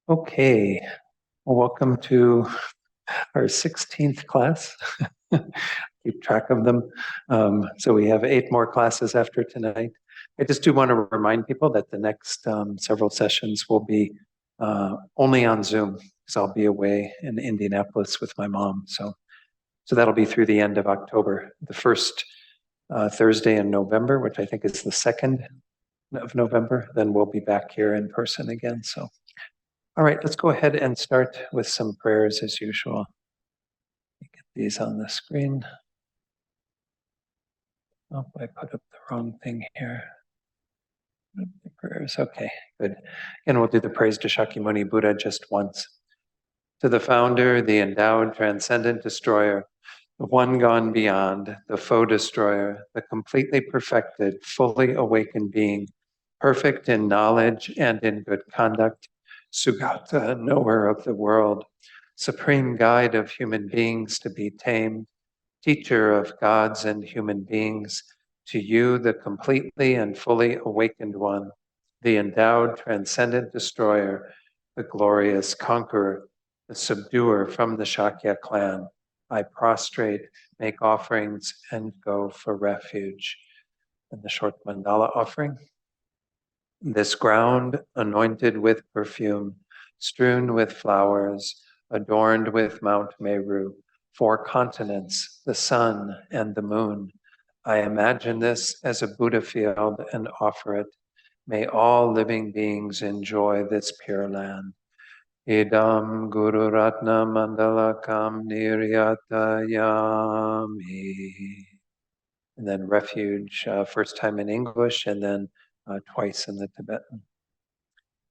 Okay, well, welcome to our 16th class. Keep track of them. So we have 8 more classes after tonight. I just do want to remind people that the next several sessions will be only on Zoom, because I'll be away in Indianapolis with my mom. So that'll be through the end of October. The first Thursday in November, which I think is the 2nd of November, then we'll be back here in person again. So all right, let's go ahead and start with some prayers as usual. Get these on the screen. Oh, I put up the wrong thing here. The prayers, okay, good. And we'll do the praise to Shakyamuni Buddha just once. To the founder, the endowed, transcendent destroyer, the one gone beyond, the foe destroyer, the completely perfected, fully awakened being, perfect in knowledge and in good conduct, Sugata, knower of the world, supreme guide of human beings to be tamed, teacher of gods and human beings, to you, the completely and fully awakened one, the endowed, transcendent destroyer, the glorious conqueror, the subduer from the Shakya clan, I prostrate, make offerings, and go for refuge. And the short mandala offering. This ground, anointed with perfume, strewn with flowers, adorned with Mount Meru, 4 continents, the sun and the moon. I imagine this as a Buddha field and offer it. May all living beings enjoy this pure land. Idam Guru Ratna Mandalakam Niryatayami. And then refuge, first time in English and then twice in the Tibetan.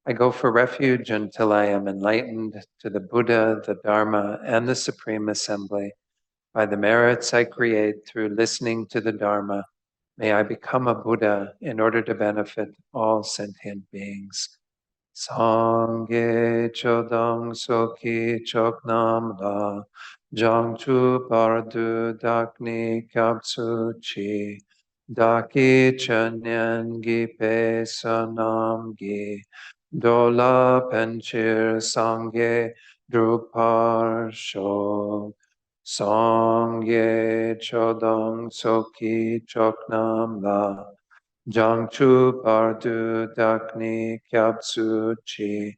I go for refuge until I am enlightened to the Buddha, the Dharma, and the Supreme Assembly. By the merits I create through listening to the Dharma, may I become a Buddha in order to benefit all sentient beings. Sangye chodong soki choknam la jangchu pardu dakni kapsu chi daki chanyan gi pe sanam gi dola penchir sangye drupar shok sangye chodong soki choknam la Jangchu Bardu Dakni Kyabsu Chi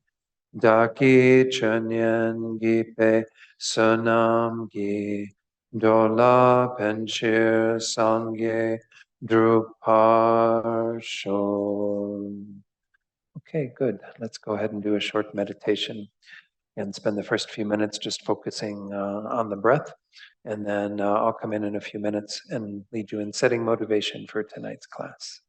Daki Chanyan Gipe Sunam Gi Dola Penchir Sangye Drupar Shol. Okay, good. Let's go ahead and do a short meditation and spend the first few minutes just focusing on the breath. And then I'll come in a few minutes and lead you in setting motivation for tonight's class.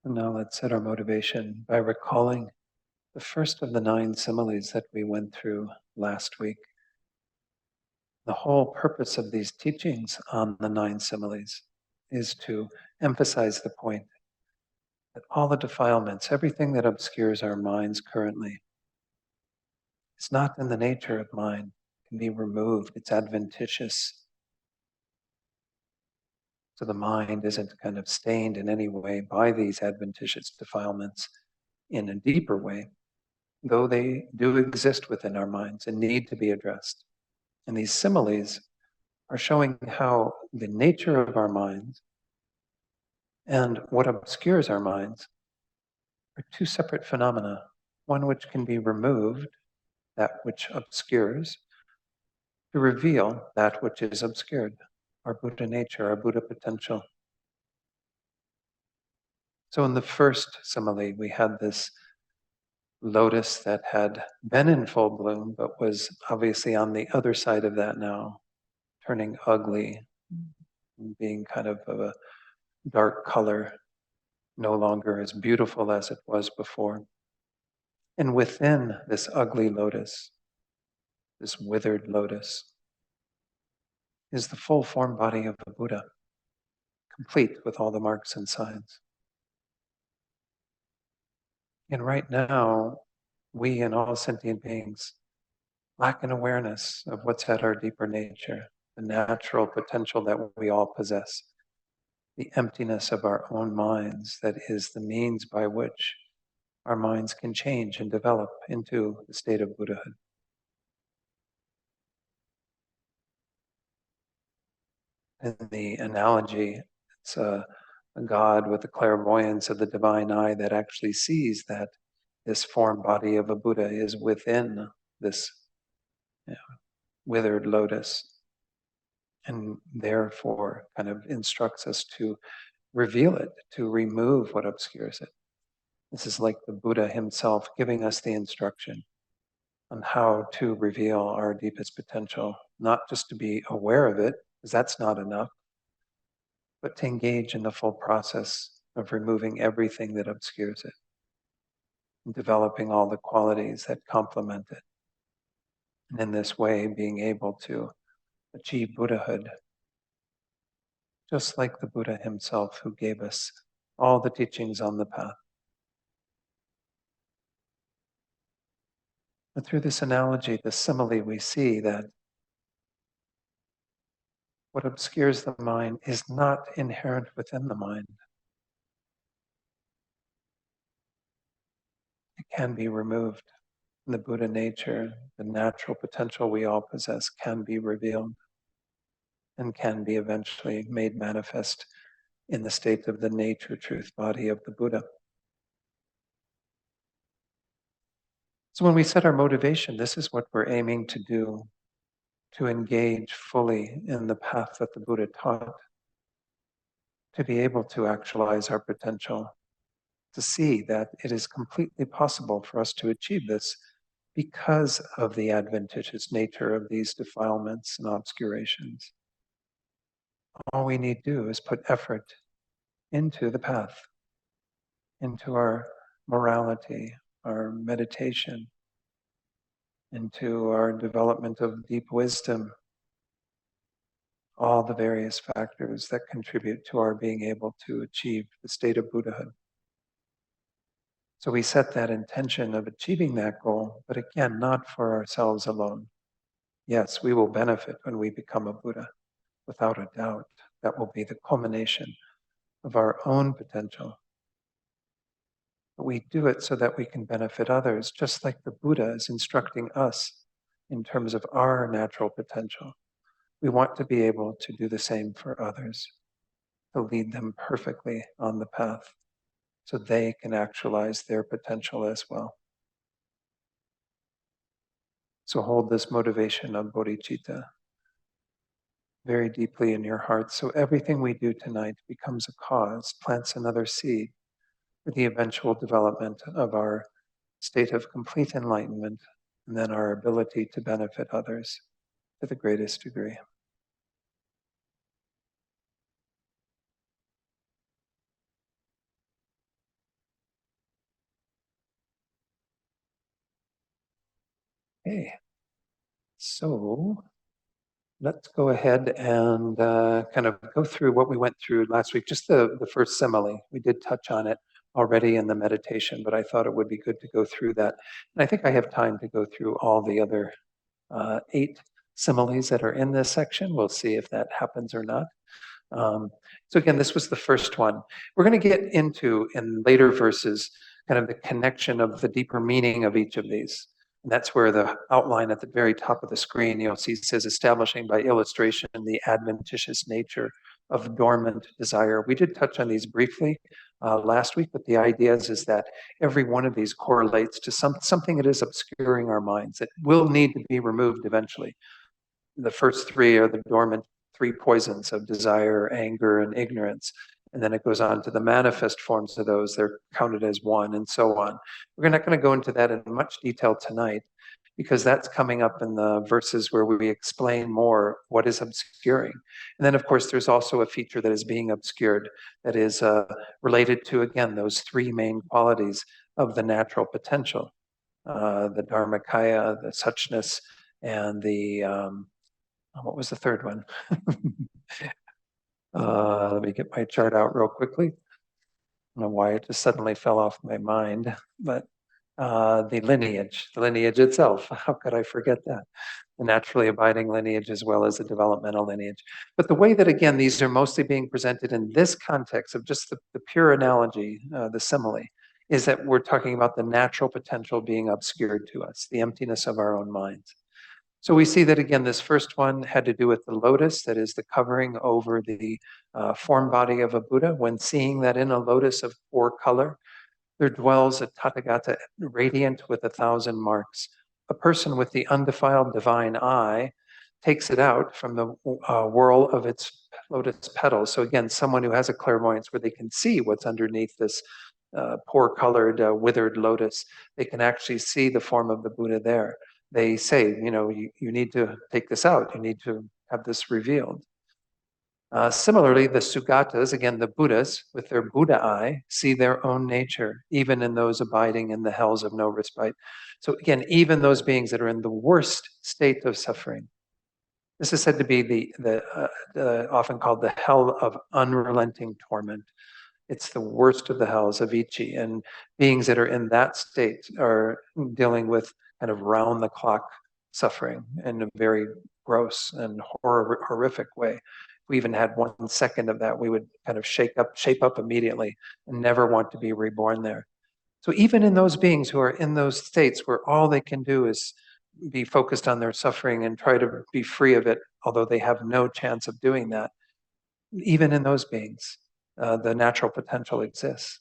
And now let's set our motivation by recalling the first of the 9 similes that we went through last week. The whole purpose of these teachings on the 9 similes is to emphasize the point that all the defilements, everything that obscures our minds currently, is not in the nature of mind, can be removed. It's adventitious. So the mind isn't kind of stained in any way by these adventitious defilements in a deeper way, though they do exist within our minds and need to be addressed. And these similes are showing how the nature of our minds and what obscures our minds are 2 separate phenomena, one which can be removed, that which obscures, to reveal that which is obscured, our Buddha nature, our Buddha potential. So in the first simile, we had this lotus that had been in full bloom, but was obviously on the other side of that now, turning ugly, being kind of a dark color, no longer as beautiful as it was before. And within this ugly lotus, this withered lotus, is the full form body of the Buddha, complete with all the marks and signs. And right now, we and all sentient beings lack an awareness of what's at our deeper nature, the natural potential that we all possess, the emptiness of our own minds that is the means by which our minds can change and develop into the state of Buddhahood. In the analogy, it's a God with the clairvoyance of the divine eye that actually sees that this form body of a Buddha is within this withered lotus, and therefore kind of instructs us to reveal it, to remove what obscures it. This is like the Buddha himself giving us the instruction on how to reveal our deepest potential, not just to be aware of it, because that's not enough, but to engage in the full process of removing everything that obscures it, and developing all the qualities that complement it. And in this way, being able to achieve Buddhahood, just like the Buddha himself who gave us all the teachings on the path. But through this analogy, this simile, we see that what obscures the mind is not inherent within the mind. It can be removed. The Buddha nature, the natural potential we all possess, can be revealed and can be eventually made manifest in the state of the nature truth body of the Buddha. So when we set our motivation, this is what we're aiming to do, to engage fully in the path that the Buddha taught, to be able to actualize our potential, to see that it is completely possible for us to achieve this because of the adventitious nature of these defilements and obscurations. All we need to do is put effort into the path, into our morality, our meditation, into our development of deep wisdom, all the various factors that contribute to our being able to achieve the state of Buddhahood. So we set that intention of achieving that goal, but again, not for ourselves alone. Yes, we will benefit when we become a Buddha, without a doubt. That will be the culmination of our own potential. But we do it so that we can benefit others, just like the Buddha is instructing us in terms of our natural potential. We want to be able to do the same for others, to lead them perfectly on the path so they can actualize their potential as well. So hold this motivation of bodhicitta very deeply in your heart, so everything we do tonight becomes a cause, plants another seed for the eventual development of our state of complete enlightenment, and then our ability to benefit others to the greatest degree. Okay, so let's go ahead and kind of go through what we went through last week, just the first simile. We did touch on it already in the meditation, but I thought it would be good to go through that. And I think I have time to go through all the other 8 similes that are in this section. We'll see if that happens or not. So again, this was the first one. We're going to get into, in later verses, kind of the connection of the deeper meaning of each of these. And that's where the outline at the very top of the screen, you'll see, says establishing by illustration the adventitious nature of dormant desire. We did touch on these briefly last week, but the idea is that every one of these correlates to something that is obscuring our minds that will need to be removed eventually. The first 3 are the dormant 3 poisons of desire, anger, and ignorance. And then it goes on to the manifest forms of those. They're counted as 1, and so on. We're not going to go into that in much detail tonight, because that's coming up in the verses where we explain more what is obscuring. And then, of course, there's also a feature that is being obscured that is related to, again, those 3 main qualities of the natural potential, the Dharmakaya, the suchness, and the what was the third one? Let me get my chart out real quickly. I don't know why it just suddenly fell off my mind, but the lineage itself. How could I forget that? The naturally abiding lineage as well as the developmental lineage. But the way that, again, these are mostly being presented in this context of just the pure analogy, the simile, is that we're talking about the natural potential being obscured to us, the emptiness of our own minds. So we see that, again, this first one had to do with the lotus, that is the covering over the form body of a Buddha. When seeing that in a lotus of 4 color, there dwells a Tathagata radiant with 1,000 marks. A person with the undefiled divine eye takes it out from the whirl of its lotus petals. So again, someone who has a clairvoyance where they can see what's underneath this poor colored withered lotus, they can actually see the form of the Buddha there. They say, you need to take this out. You need to have this revealed. Similarly, the Sugatas, again, the Buddhas, with their Buddha eye, see their own nature, even in those abiding in the hells of no respite. So again, even those beings that are in the worst state of suffering. This is said to be the often called the hell of unrelenting torment. It's the worst of the hells of Ichi, and beings that are in that state are dealing with kind of round-the-clock suffering in a very gross and horrific way. If we even had 1 second of that, we would kind of shape up immediately and never want to be reborn there. So even in those beings who are in those states where all they can do is be focused on their suffering and try to be free of it, although they have no chance of doing that, even in those beings, the natural potential exists.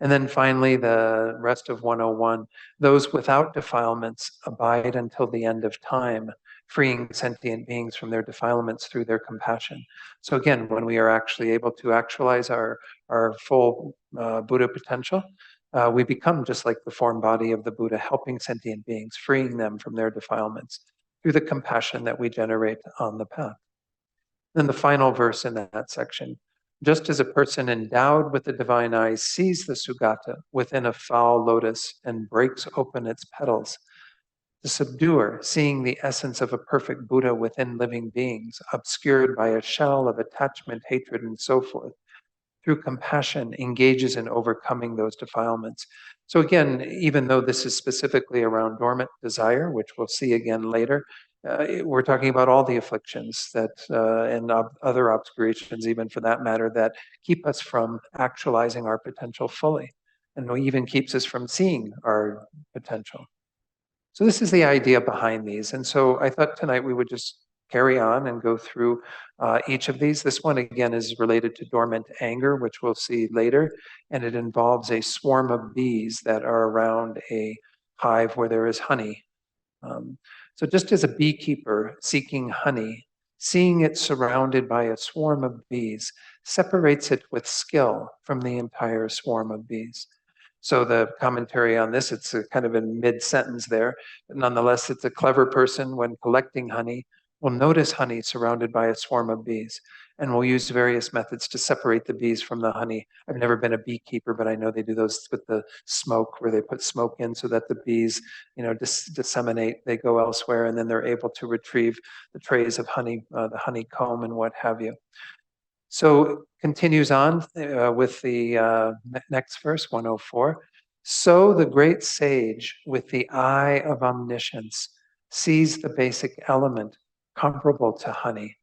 And then finally, the rest of 101, those without defilements abide until the end of time, freeing sentient beings from their defilements through their compassion. So again, when we are actually able to actualize our full Buddha potential, we become just like the form body of the Buddha, helping sentient beings, freeing them from their defilements through the compassion that we generate on the path. Then the final verse in that section, just as a person endowed with the divine eye sees the Sugata within a foul lotus and breaks open its petals, the subduer, seeing the essence of a perfect Buddha within living beings, obscured by a shell of attachment, hatred, and so forth, through compassion, engages in overcoming those defilements. So again, even though this is specifically around dormant desire, which we'll see again later, we're talking about all the afflictions that and other obscurations, even for that matter, that keep us from actualizing our potential fully, and even keeps us from seeing our potential. So this is the idea behind these. And so I thought tonight we would just carry on and go through each of these. This one, again, is related to dormant anger, which we'll see later. And it involves a swarm of bees that are around a hive where there is honey. So just as a beekeeper seeking honey, seeing it surrounded by a swarm of bees separates it with skill from the entire swarm of bees. So the commentary on this, it's kind of in mid-sentence there, but nonetheless, it's a clever person when collecting honey will notice honey surrounded by a swarm of bees. and we'll use various methods to separate the bees from the honey. I've never been a beekeeper, but I know they do those with the smoke, where they put smoke in so that the bees, disseminate, they go elsewhere, and then they're able to retrieve the trays of honey, the honeycomb and what have you. So continues on with the next verse, 104. So the great sage with the eye of omniscience sees the basic element comparable to honey.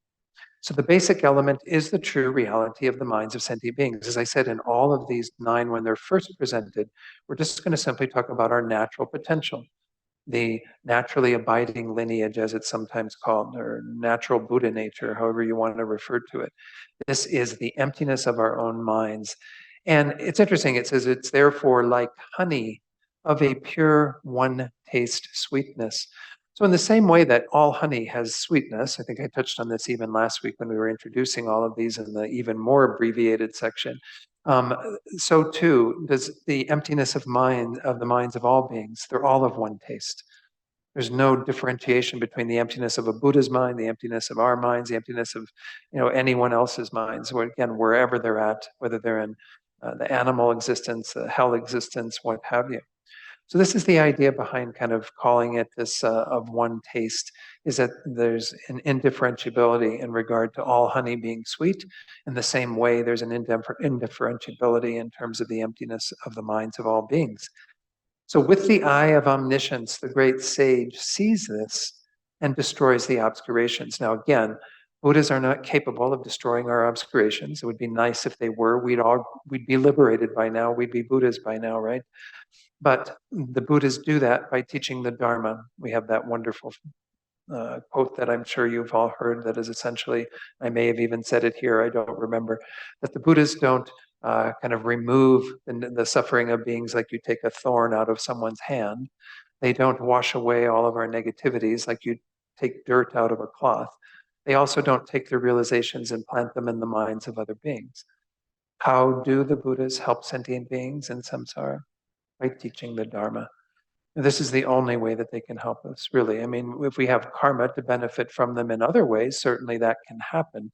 So the basic element is the true reality of the minds of sentient beings. As I said, in all of these 9, when they're first presented, we're just going to simply talk about our natural potential, the naturally abiding lineage, as it's sometimes called, or natural Buddha nature, however you want to refer to it. This is the emptiness of our own minds. And it's interesting, it says it's therefore like honey of a pure one taste sweetness. So in the same way that all honey has sweetness, I think I touched on this even last week when we were introducing all of these in the even more abbreviated section. So too does the emptiness of the minds of all beings. They're all of one taste. There's no differentiation between the emptiness of a Buddha's mind, the emptiness of our minds, the emptiness of anyone else's minds. Again, wherever they're at, whether they're in the animal existence, the hell existence, what have you. So this is the idea behind kind of calling it this of one taste, is that there's an indifferentiability in regard to all honey being sweet. In the same way, there's an indifferentiability in terms of the emptiness of the minds of all beings. So with the eye of omniscience, the great sage sees this and destroys the obscurations. Now again, Buddhas are not capable of destroying our obscurations. It would be nice if they were. We'd be liberated by now. We'd be Buddhas by now, right? But the Buddhas do that by teaching the Dharma. We have that wonderful quote that I'm sure you've all heard that is essentially, I may have even said it here, I don't remember, that the Buddhas don't kind of remove the suffering of beings like you take a thorn out of someone's hand. They don't wash away all of our negativities like you take dirt out of a cloth. They also don't take their realizations and plant them in the minds of other beings. How do the Buddhas help sentient beings in samsara? By teaching the Dharma. And this is the only way that they can help us, really. I mean, if we have karma to benefit from them in other ways, certainly that can happen.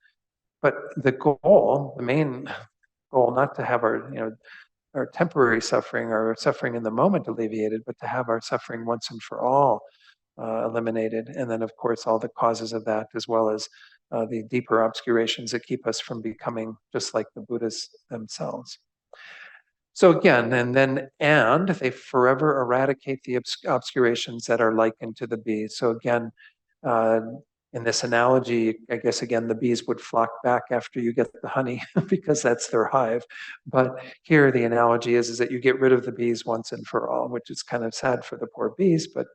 But the goal, the main goal, not to have our temporary suffering or suffering in the moment alleviated, but to have our suffering once and for all eliminated. And then, of course, all the causes of that, as well as the deeper obscurations that keep us from becoming just like the Buddhas themselves. So again, and they forever eradicate the obscurations that are likened to the bees. So again, in this analogy, I guess again, the bees would flock back after you get the honey because that's their hive. But here the analogy is that you get rid of the bees once and for all, which is kind of sad for the poor bees, but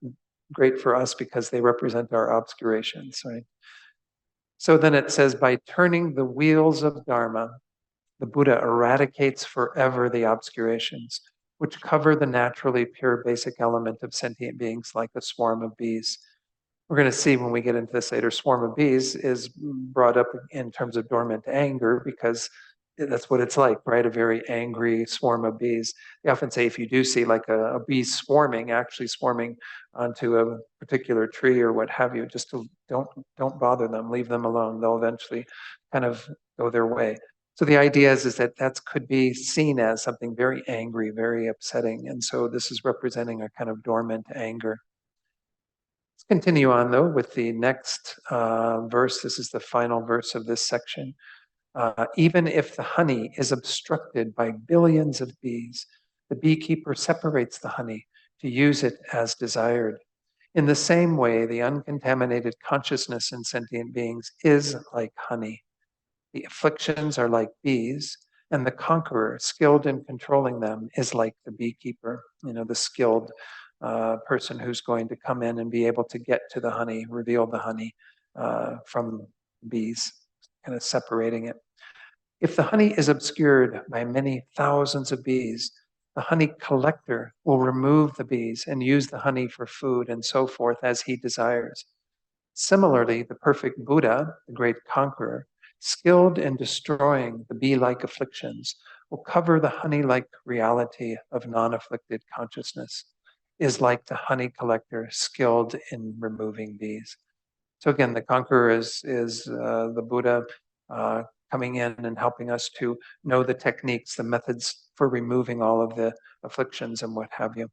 great for us because they represent our obscurations, right? So then it says, by turning the wheels of Dharma, the Buddha eradicates forever the obscurations, which cover the naturally pure basic element of sentient beings like a swarm of bees. We're going to see when we get into this later, swarm of bees is brought up in terms of dormant anger because that's what it's like, right? A very angry swarm of bees. They often say if you do see like a bee actually swarming onto a particular tree or what have you, just don't bother them, leave them alone. They'll eventually kind of go their way. So the idea is that could be seen as something very angry, very upsetting. And so this is representing a kind of dormant anger. Let's continue on though with the next verse. This is the final verse of this section. Even if the honey is obstructed by billions of bees, the beekeeper separates the honey to use it as desired. In the same way, the uncontaminated consciousness in sentient beings is like honey. The afflictions are like bees, and the conqueror, skilled in controlling them, is like the beekeeper, the skilled person who's going to come in and be able to get to the honey, reveal the honey from bees, kind of separating it. If the honey is obscured by many thousands of bees, the honey collector will remove the bees and use the honey for food and so forth as he desires. Similarly, the perfect Buddha, the great conqueror, skilled in destroying the bee-like afflictions, will cover the honey-like reality of non-afflicted consciousness, is like the honey collector skilled in removing bees. So again, the conqueror is the Buddha coming in and helping us to know the techniques, the methods for removing all of the afflictions and what have you.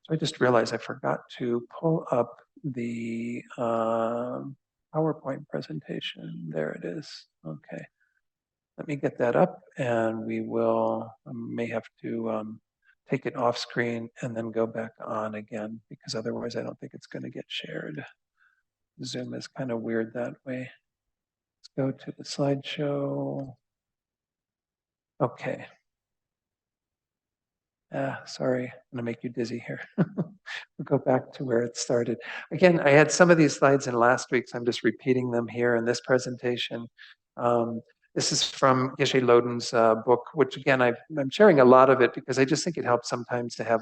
So I just realized I forgot to pull up the PowerPoint presentation. There it is. Okay. Let me get that up, and we will, I may have to take it off screen and then go back on again, because otherwise I don't think it's going to get shared. Zoom is kind of weird that way. Let's go to the slideshow. Okay. Sorry, I'm going to make you dizzy here. We'll go back to where it started. Again, I had some of these slides in last week, so I'm just repeating them here in this presentation. This is from Geshe Loden's book, which again, I'm sharing a lot of it because I just think it helps sometimes to have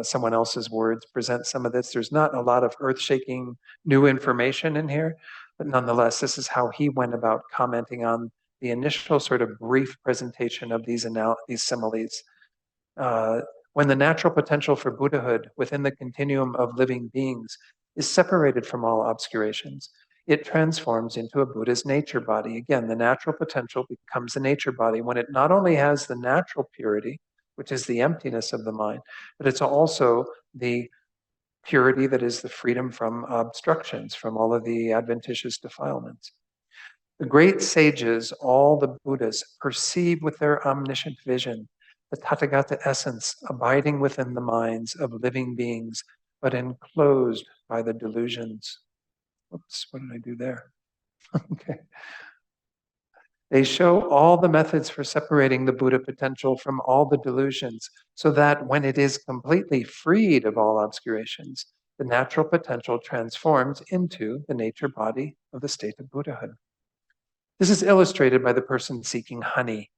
someone else's words present some of this. There's not a lot of earth-shaking new information in here, but nonetheless, this is how he went about commenting on the initial sort of brief presentation of these similes. When the natural potential for Buddhahood within the continuum of living beings is separated from all obscurations, it transforms into a Buddha's nature body. Again, the natural potential becomes the nature body when it not only has the natural purity, which is the emptiness of the mind, but it's also the purity that is the freedom from obstructions, from all of the adventitious defilements. The great sages, all the Buddhas, perceive with their omniscient vision the Tathagata essence abiding within the minds of living beings, but enclosed by the delusions. Whoops, what did I do there? Okay. They show all the methods for separating the Buddha potential from all the delusions, so that when it is completely freed of all obscurations, the natural potential transforms into the nature body of the state of Buddhahood. This is illustrated by the person seeking honey.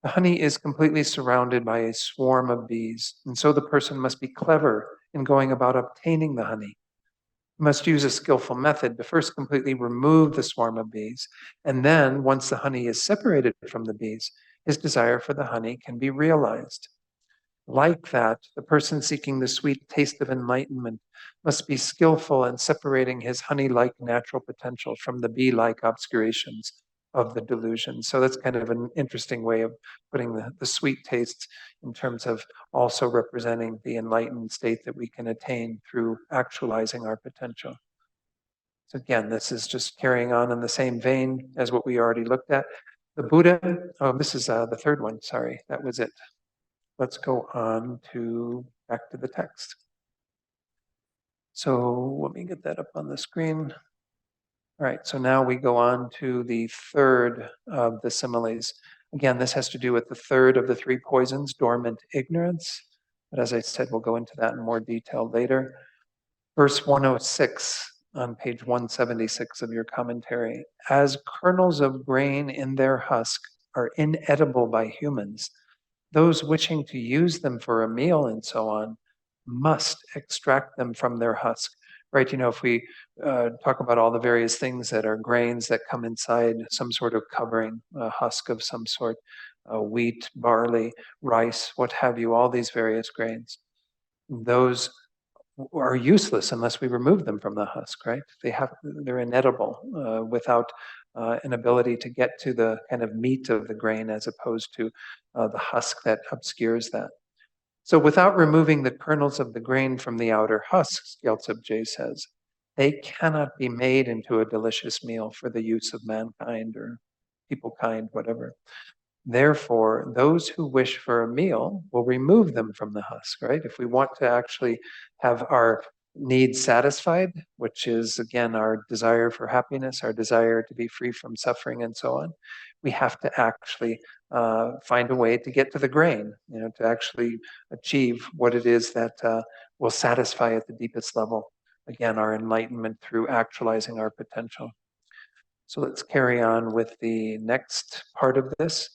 The honey is completely surrounded by a swarm of bees, and so the person must be clever in going about obtaining the honey. He must use a skillful method to first completely remove the swarm of bees, and then, once the honey is separated from the bees, his desire for the honey can be realized. Like that, the person seeking the sweet taste of enlightenment must be skillful in separating his honey-like natural potential from the bee-like obscurations of the delusion. So that's kind of an interesting way of putting the sweet tastes in terms of also representing the enlightened state that we can attain through actualizing our potential. So again, this is just carrying on in the same vein as what we already looked at. The Buddha, this is the third one, sorry, that was it. Let's go on to back to the text. So let me get that up on the screen. All right, so now we go on to the third of the similes. Again, this has to do with the third of the three poisons, dormant ignorance. But as I said, we'll go into that in more detail later. Verse 106 on page 176 of your commentary. As kernels of grain in their husk are inedible by humans, those wishing to use them for a meal and so on must extract them from their husk, right? You know, if we talk about all the various things that are grains that come inside some sort of covering, a husk of some sort, wheat, barley, rice, what have you, all these various grains, those are useless unless we remove them from the husk, right? They're inedible without an ability to get to the kind of meat of the grain as opposed to the husk that obscures that. So without removing the kernels of the grain from the outer husks, Gyaltsab Je says, they cannot be made into a delicious meal for the use of mankind or people kind, whatever. Therefore, those who wish for a meal will remove them from the husk, right? If we want to actually have our needs satisfied, which is, again, our desire for happiness, our desire to be free from suffering and so on, we have to actually find a way to get to the grain, you know, to actually achieve what it is that will satisfy at the deepest level. Again, our enlightenment through actualizing our potential. So let's carry on with the next part of this.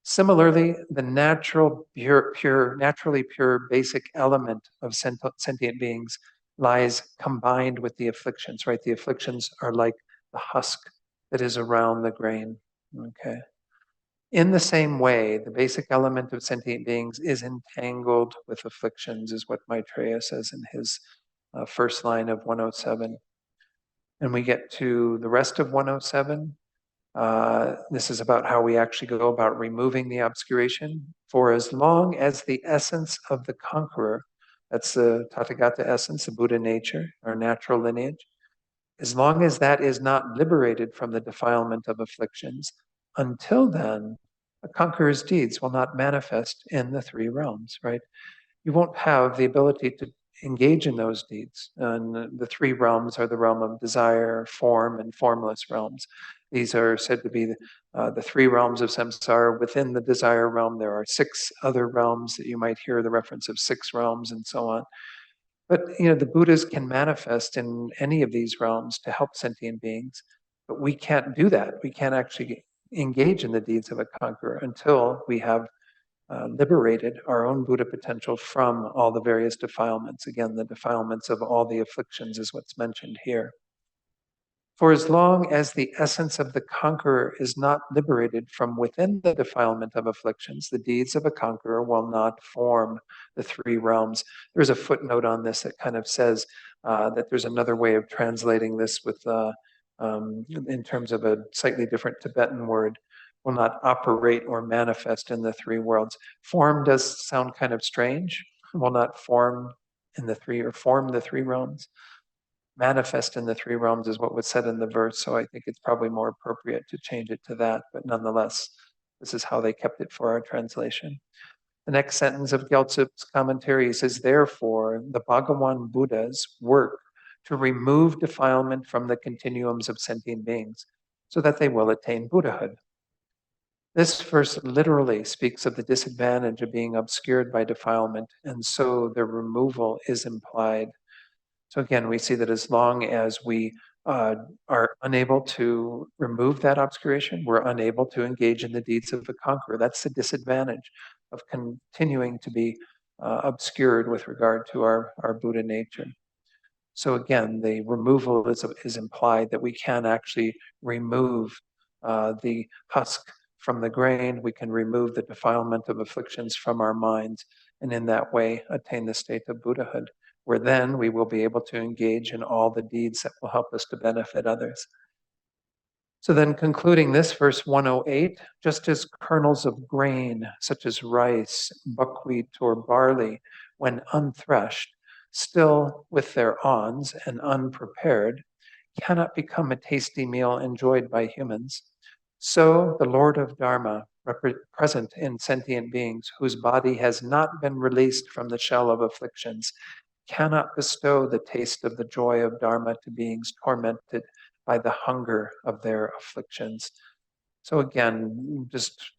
Similarly, the naturally pure basic element of sentient beings lies combined with the afflictions, right? The afflictions are like the husk that is around the grain, okay? In the same way, the basic element of sentient beings is entangled with afflictions, is what Maitreya says in his first line of 107. And we get to the rest of 107. This is about how we actually go about removing the obscuration. For as long as the essence of the conqueror, that's the Tathagata essence, the Buddha nature, our natural lineage, as long as that is not liberated from the defilement of afflictions, until then, a conqueror's deeds will not manifest in the three realms, right? You won't have the ability to engage in those deeds. And the three realms are the realm of desire, form, and formless realms. These are said to be the three realms of samsara. Within the desire realm, there are 6 other realms that you might hear the reference of 6 realms and so on. But the Buddhas can manifest in any of these realms to help sentient beings, but we can't do that. We can't actually engage in the deeds of a conqueror until we have liberated our own Buddha potential from all the various defilements. Again, the defilements of all the afflictions is what's mentioned here. For as long as the essence of the conqueror is not liberated from within the defilement of afflictions, the deeds of a conqueror will not form the three realms. There's a footnote on this that kind of says that there's another way of translating this with, in terms of a slightly different Tibetan word, will not operate or manifest in the three worlds. Form does sound kind of strange. Will not form in the three or form the three realms. Manifest in the three realms is what was said in the verse, so I think it's probably more appropriate to change it to that, but nonetheless, this is how they kept it for our translation. The next sentence of Gyaltsup's commentary says, therefore, the Bhagawan Buddhas work to remove defilement from the continuums of sentient beings so that they will attain Buddhahood. This verse literally speaks of the disadvantage of being obscured by defilement, and so their removal is implied. So again, we see that as long as we are unable to remove that obscuration, we're unable to engage in the deeds of the conqueror. That's the disadvantage of continuing to be obscured with regard to our Buddha nature. So again, the removal is implied that we can actually remove the husk from the grain. We can remove the defilement of afflictions from our minds, and in that way attain the state of Buddhahood, where then we will be able to engage in all the deeds that will help us to benefit others. So then concluding this, verse 108, just as kernels of grain, such as rice, buckwheat, or barley, when unthreshed, still with their awns and unprepared, cannot become a tasty meal enjoyed by humans, so the Lord of Dharma, present in sentient beings whose body has not been released from the shell of afflictions, cannot bestow the taste of the joy of Dharma to beings tormented by the hunger of their afflictions. So again, just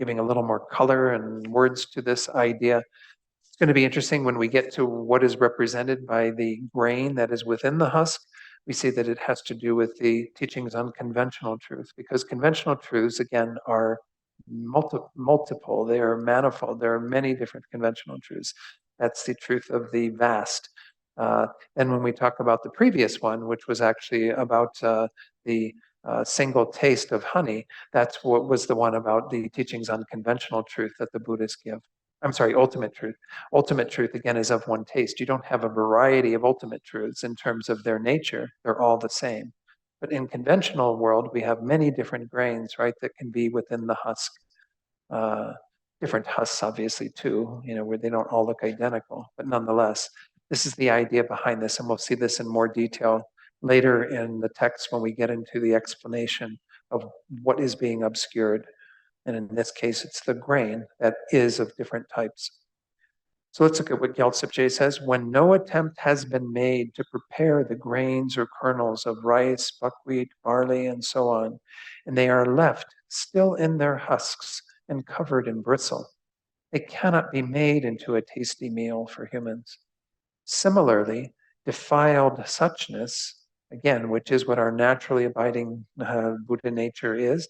giving a little more color and words to this idea. It's going to be interesting when we get to what is represented by the grain that is within the husk. We see that it has to do with the teachings on conventional truth, because conventional truths, again, are multiple, they are manifold. There are many different conventional truths. That's the truth of the vast. And when we talk about the previous one, which was actually about the single taste of honey, that's what was the one about the teachings on conventional truth that the Buddhists give. I'm sorry, ultimate truth. Ultimate truth, again, is of one taste. You don't have a variety of ultimate truths in terms of their nature. They're all the same. But in conventional world, we have many different grains, right, that can be within the husk. Different husks, obviously, too, where they don't all look identical. But nonetheless, this is the idea behind this, and we'll see this in more detail later in the text when we get into the explanation of what is being obscured. And in this case, it's the grain that is of different types. So let's look at what Gyaltsip says. When no attempt has been made to prepare the grains or kernels of rice, buckwheat, barley, and so on, and they are left still in their husks and covered in bristle, they cannot be made into a tasty meal for humans. Similarly, defiled suchness, again, which is what our naturally abiding Buddha nature is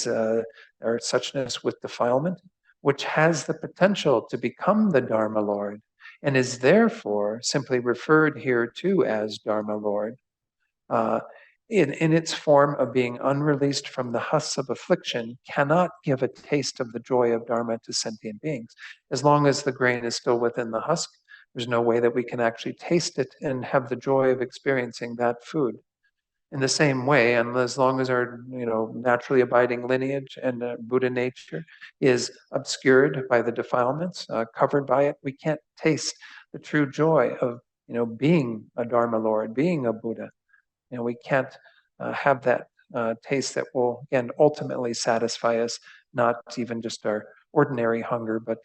our suchness with defilement, which has the potential to become the Dharma Lord and is therefore simply referred here to as Dharma Lord. In its form of being unreleased from the husks of affliction, cannot give a taste of the joy of Dharma to sentient beings. As long as the grain is still within the husk, there's no way that we can actually taste it and have the joy of experiencing that food. In the same way, and as long as our naturally abiding lineage and Buddha nature is obscured by the defilements, covered by it, we can't taste the true joy of being a Dharma Lord, being a Buddha. We can't have that taste that will again ultimately satisfy us, not even just our ordinary hunger, but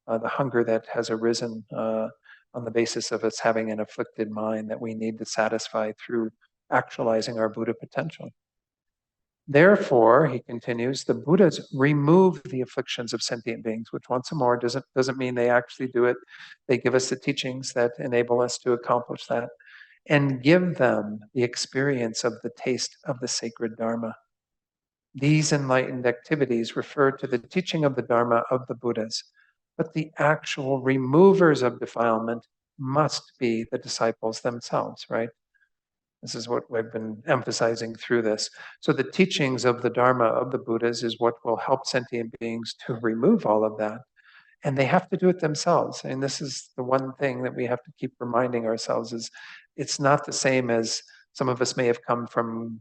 the hunger that has arisen on the basis of us having an afflicted mind that we need to satisfy through actualizing our Buddha potential. Therefore, he continues, the Buddhas remove the afflictions of sentient beings, which once more doesn't mean they actually do it. They give us the teachings that enable us to accomplish that and give them the experience of the taste of the sacred Dharma. These enlightened activities refer to the teaching of the Dharma of the Buddhas, but the actual removers of defilement must be the disciples themselves, right? This is what we've been emphasizing through this. So the teachings of the Dharma of the Buddhas is what will help sentient beings to remove all of that. And they have to do it themselves. And this is the one thing that we have to keep reminding ourselves is it's not the same as some of us may have come from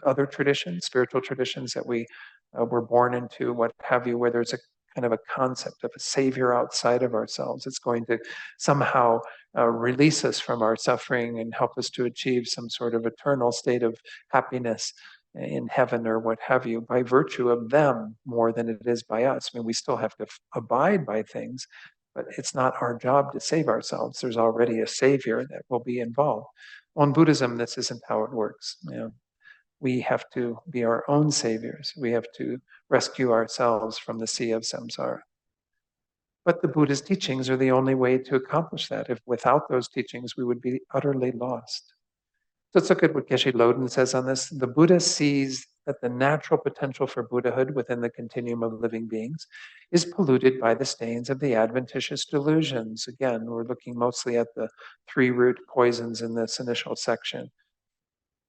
other traditions, spiritual traditions that we were born into, what have you, where there's a kind of a concept of a savior outside of ourselves. It's going to somehow release us from our suffering and help us to achieve some sort of eternal state of happiness in heaven or what have you, by virtue of them more than it is by us. I mean, we still have to abide by things, but it's not our job to save ourselves. There's already a savior that will be involved. Well, in Buddhism, this isn't how it works. We have to be our own saviors. We have to rescue ourselves from the sea of samsara. But the Buddha's teachings are the only way to accomplish that. If without those teachings, we would be utterly lost. So let's look at what Geshe Loden says on this. The Buddha sees that the natural potential for Buddhahood within the continuum of living beings is polluted by the stains of the adventitious delusions. Again, we're looking mostly at the three root poisons in this initial section.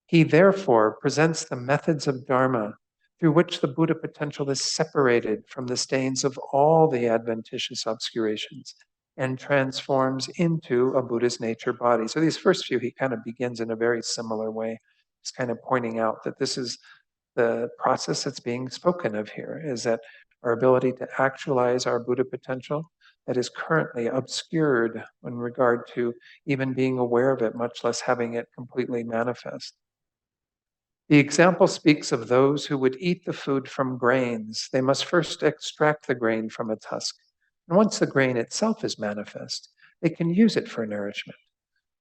He therefore presents the methods of Dharma through which the Buddha potential is separated from the stains of all the adventitious obscurations and transforms into a Buddha's nature body. So these first few, he kind of begins in a very similar way. He's kind of pointing out that this is the process that's being spoken of here, is that our ability to actualize our Buddha potential that is currently obscured in regard to even being aware of it, much less having it completely manifest. The example speaks of those who would eat the food from grains. They must first extract the grain from its husk. And once the grain itself is manifest, they can use it for nourishment.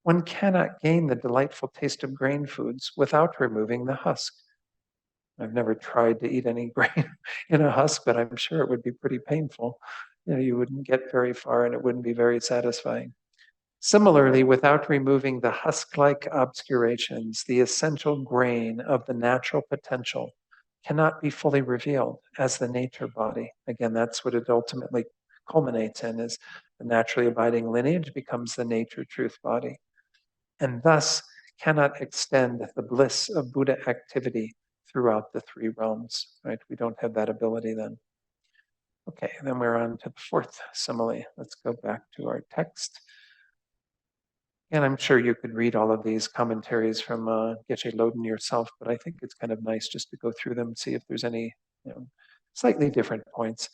One cannot gain the delightful taste of grain foods without removing the husk. I've never tried to eat any grain in a husk, but I'm sure it would be pretty painful. You wouldn't get very far and it wouldn't be very satisfying. Similarly, without removing the husk-like obscurations, the essential grain of the natural potential cannot be fully revealed as the nature body. Again, that's what it ultimately culminates in, is the naturally abiding lineage becomes the nature truth body, and thus cannot extend the bliss of Buddha activity throughout the three realms, right? We don't have that ability then. Okay, then we're on to the fourth simile. Let's go back to our text. And I'm sure you could read all of these commentaries from Geshe Loden yourself, but I think it's kind of nice just to go through them, see if there's any slightly different points.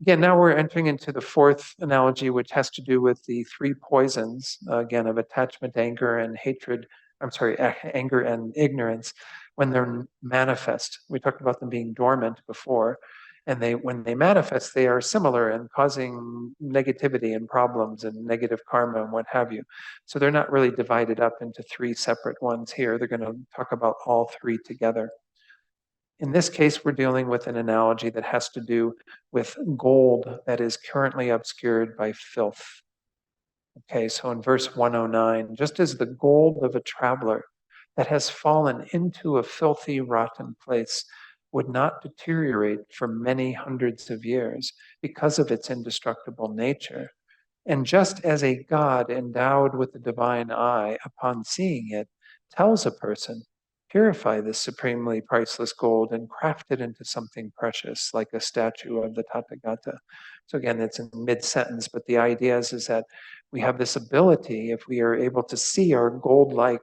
Again, now we're entering into the fourth analogy, which has to do with the three poisons, again, of attachment, anger, and hatred. Anger and ignorance, when they're manifest. We talked about them being dormant before. And when they manifest, they are similar in causing negativity and problems and negative karma and what have you. So they're not really divided up into three separate ones here. They're going to talk about all three together. In this case, we're dealing with an analogy that has to do with gold that is currently obscured by filth. Okay, so in verse 109, just as the gold of a traveler that has fallen into a filthy, rotten place would not deteriorate for many hundreds of years because of its indestructible nature. And just as a God endowed with the divine eye, upon seeing it, tells a person, purify this supremely priceless gold and craft it into something precious, like a statue of the Tathagata. So again, it's in mid-sentence, but the idea is that we have this ability, if we are able to see our gold-like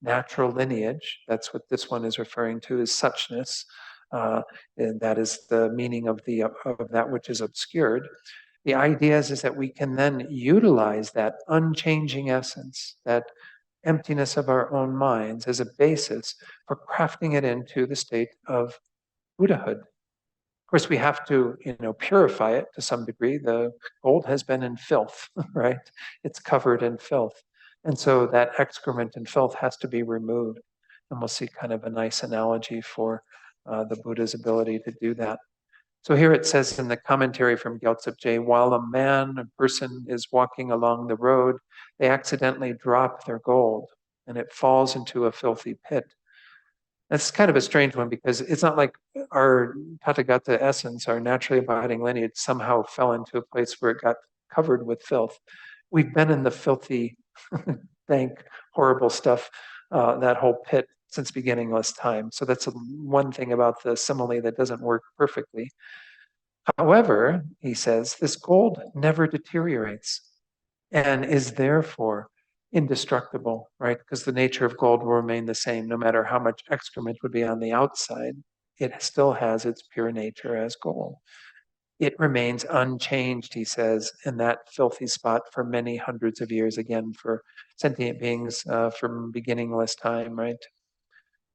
natural lineage. That's what this one is referring to, is suchness. And that is the meaning of that which is obscured. The idea is that we can then utilize that unchanging essence, that emptiness of our own minds, as a basis for crafting it into the state of buddhahood. Of course, we have to, purify it to some degree. The gold has been in filth, right? It's covered in filth. And so that excrement and filth has to be removed. And we'll see kind of a nice analogy for the Buddha's ability to do that. So here it says in the commentary from Gyaltsab, while a person is walking along the road, they accidentally drop their gold and it falls into a filthy pit. That's kind of a strange one because it's not like our Tathagata essence, our naturally abiding lineage, somehow fell into a place where it got covered with filth. We've been in the filthy, dank, horrible stuff, that whole pit since beginningless time. So that's one thing about the simile that doesn't work perfectly. However, he says, this gold never deteriorates and is therefore indestructible, right? Because the nature of gold will remain the same no matter how much excrement would be on the outside. It still has its pure nature as gold. It remains unchanged, he says, in that filthy spot for many hundreds of years, again, for sentient beings from beginningless time, right?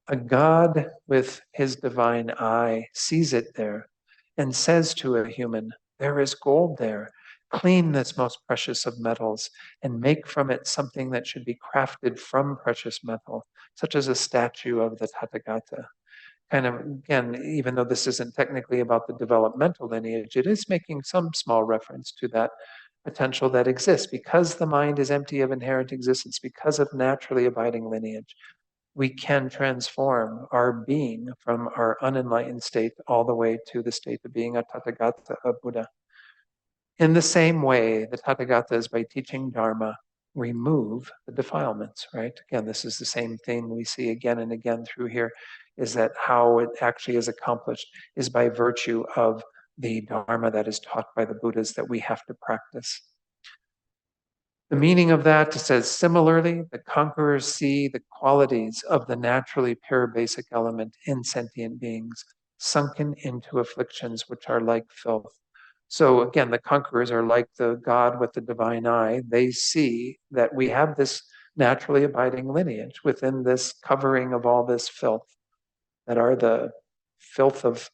A God with his divine eye sees it there and says to a human, there is gold there. Clean this most precious of metals and make from it something that should be crafted from precious metal, such as a statue of the Tathagata. Kind of, again, even though this isn't technically about the developmental lineage, it is making some small reference to that potential that exists because the mind is empty of inherent existence, because of naturally abiding lineage. We can transform our being from our unenlightened state all the way to the state of being a Tathagata, a Buddha. In the same way, the Tathagatas, by teaching Dharma, remove the defilements, right? Again, this is the same theme we see again and again through here, is that how it actually is accomplished is by virtue of the Dharma that is taught by the Buddhas that we have to practice. The meaning of that says, similarly, the conquerors see the qualities of the naturally pure basic element in sentient beings, sunken into afflictions which are like filth. So again, the conquerors are like the God with the divine eye. They see that we have this naturally abiding lineage within this covering of all this filth, that are the filth of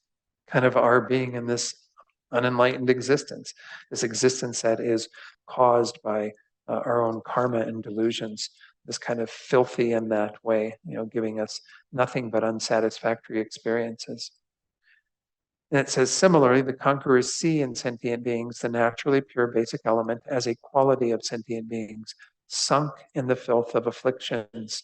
kind of our being in this unenlightened existence, this existence that is caused by our own karma and delusions, this kind of filthy in that way, giving us nothing but unsatisfactory experiences. And it says, similarly, the conquerors see in sentient beings the naturally pure basic element as a quality of sentient beings, sunk in the filth of afflictions,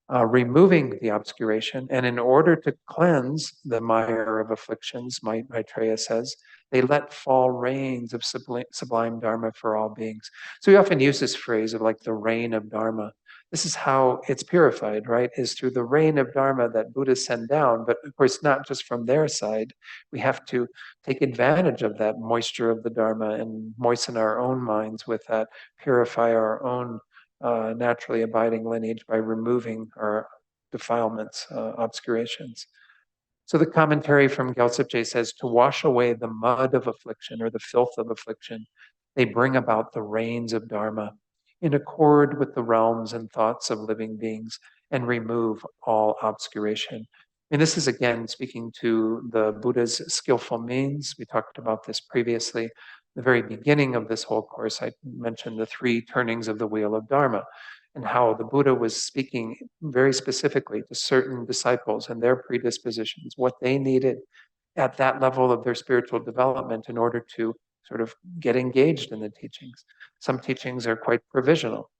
removing the obscuration. And in order to cleanse the mire of afflictions, Maitreya says, they let fall rains of sublime Dharma for all beings. So we often use this phrase of like the rain of Dharma. This is how it's purified, right? Is through the rain of Dharma that Buddhists send down. But of course, not just from their side. We have to take advantage of that moisture of the Dharma and moisten our own minds with that, purify our own naturally abiding lineage by removing our defilements, obscurations. So the commentary from Gyaltsab says, to wash away the mud of affliction or the filth of affliction, they bring about the rains of Dharma in accord with the realms and thoughts of living beings and remove all obscuration. And this is again speaking to the Buddha's skillful means. We talked about this previously. The very beginning of this whole course, I mentioned the 3 turnings of the wheel of Dharma and how the Buddha was speaking very specifically to certain disciples and their predispositions, what they needed at that level of their spiritual development in order to sort of get engaged in the teachings. Some teachings are quite provisional.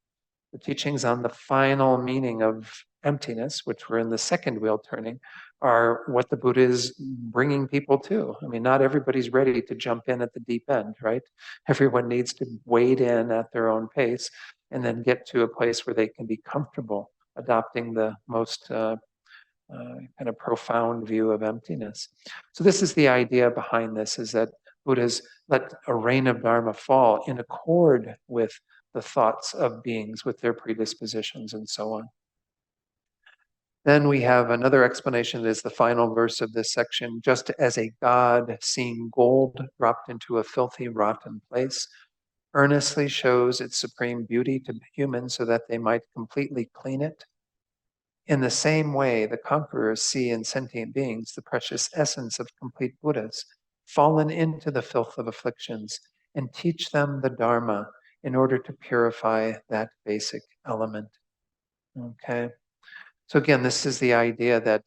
The teachings on the final meaning of emptiness, which were in the second wheel turning, are what the Buddha is bringing people to. I mean, not everybody's ready to jump in at the deep end, right? Everyone needs to wade in at their own pace and then get to a place where they can be comfortable adopting the most kind of profound view of emptiness. So this is the idea behind this, is that Buddhas let a rain of Dharma fall in accord with the thoughts of beings, with their predispositions and so on. Then we have another explanation that is the final verse of this section. Just as a god seeing gold dropped into a filthy, rotten place, earnestly shows its supreme beauty to humans so that they might completely clean it. In the same way, the conquerors see in sentient beings the precious essence of complete Buddhas, fallen into the filth of afflictions, and teach them the Dharma in order to purify that basic element. Okay. So again, this is the idea that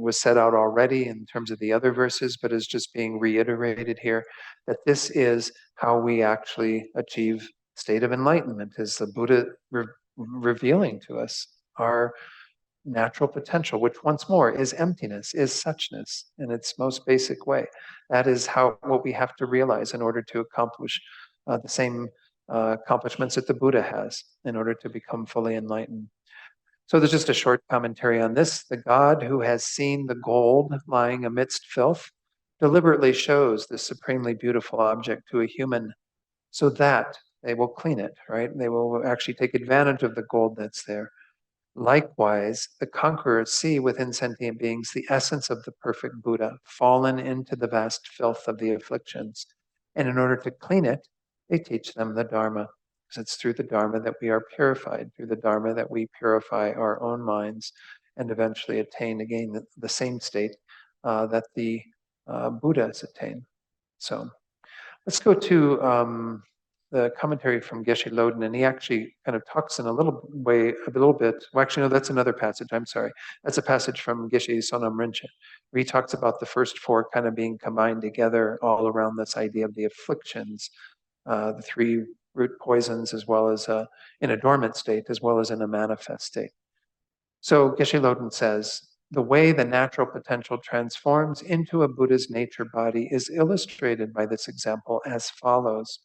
was set out already in terms of the other verses, but is just being reiterated here, that this is how we actually achieve state of enlightenment, is the Buddha revealing to us our natural potential, which once more is emptiness, is suchness in its most basic way. That is what we have to realize in order to accomplish the same accomplishments that the Buddha has in order to become fully enlightened. So there's just a short commentary on this. The God who has seen the gold lying amidst filth deliberately shows this supremely beautiful object to a human so that they will clean it, right? They will actually take advantage of the gold that's there. Likewise, the conquerors see within sentient beings the essence of the perfect Buddha, fallen into the vast filth of the afflictions. And in order to clean it, they teach them the Dharma. Because it's through the Dharma that we are purified, through the Dharma that we purify our own minds and eventually attain again the same state that the Buddhas attain. So let's go to the commentary from Geshe Loden, and he actually kind of talks in a little bit. Well, actually, no, that's another passage. I'm sorry. That's a passage from Geshe Sonam Rinchen, where he talks about the first four kind of being combined together all around this idea of the afflictions, the three root poisons, as well as in a dormant state, as well as in a manifest state. So Geshe Loden says, the way the natural potential transforms into a Buddha's nature body is illustrated by this example as follows.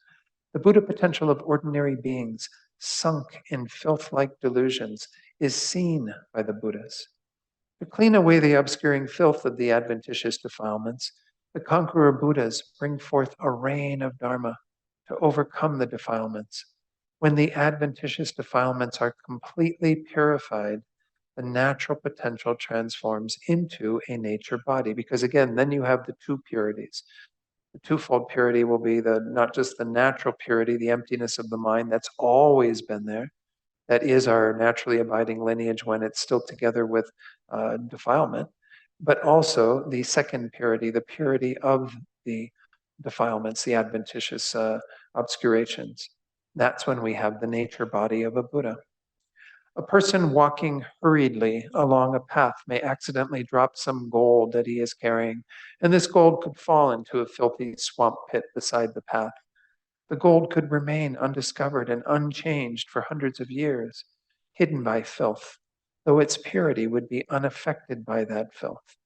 The Buddha potential of ordinary beings, sunk in filth-like delusions, is seen by the Buddhas. To clean away the obscuring filth of the adventitious defilements, the conqueror Buddhas bring forth a rain of Dharma to overcome the defilements. When the adventitious defilements are completely purified, the natural potential transforms into a nature body. Because again, then you have the two purities. The twofold purity will be not just the natural purity, the emptiness of the mind that's always been there, that is our naturally abiding lineage when it's still together with defilement, but also the second purity, the purity of the defilements, the adventitious obscurations. That's when we have the nature body of a Buddha. A person walking hurriedly along a path may accidentally drop some gold that he is carrying, and this gold could fall into a filthy swamp pit beside the path. The gold could remain undiscovered and unchanged for hundreds of years, hidden by filth, though its purity would be unaffected by that filth.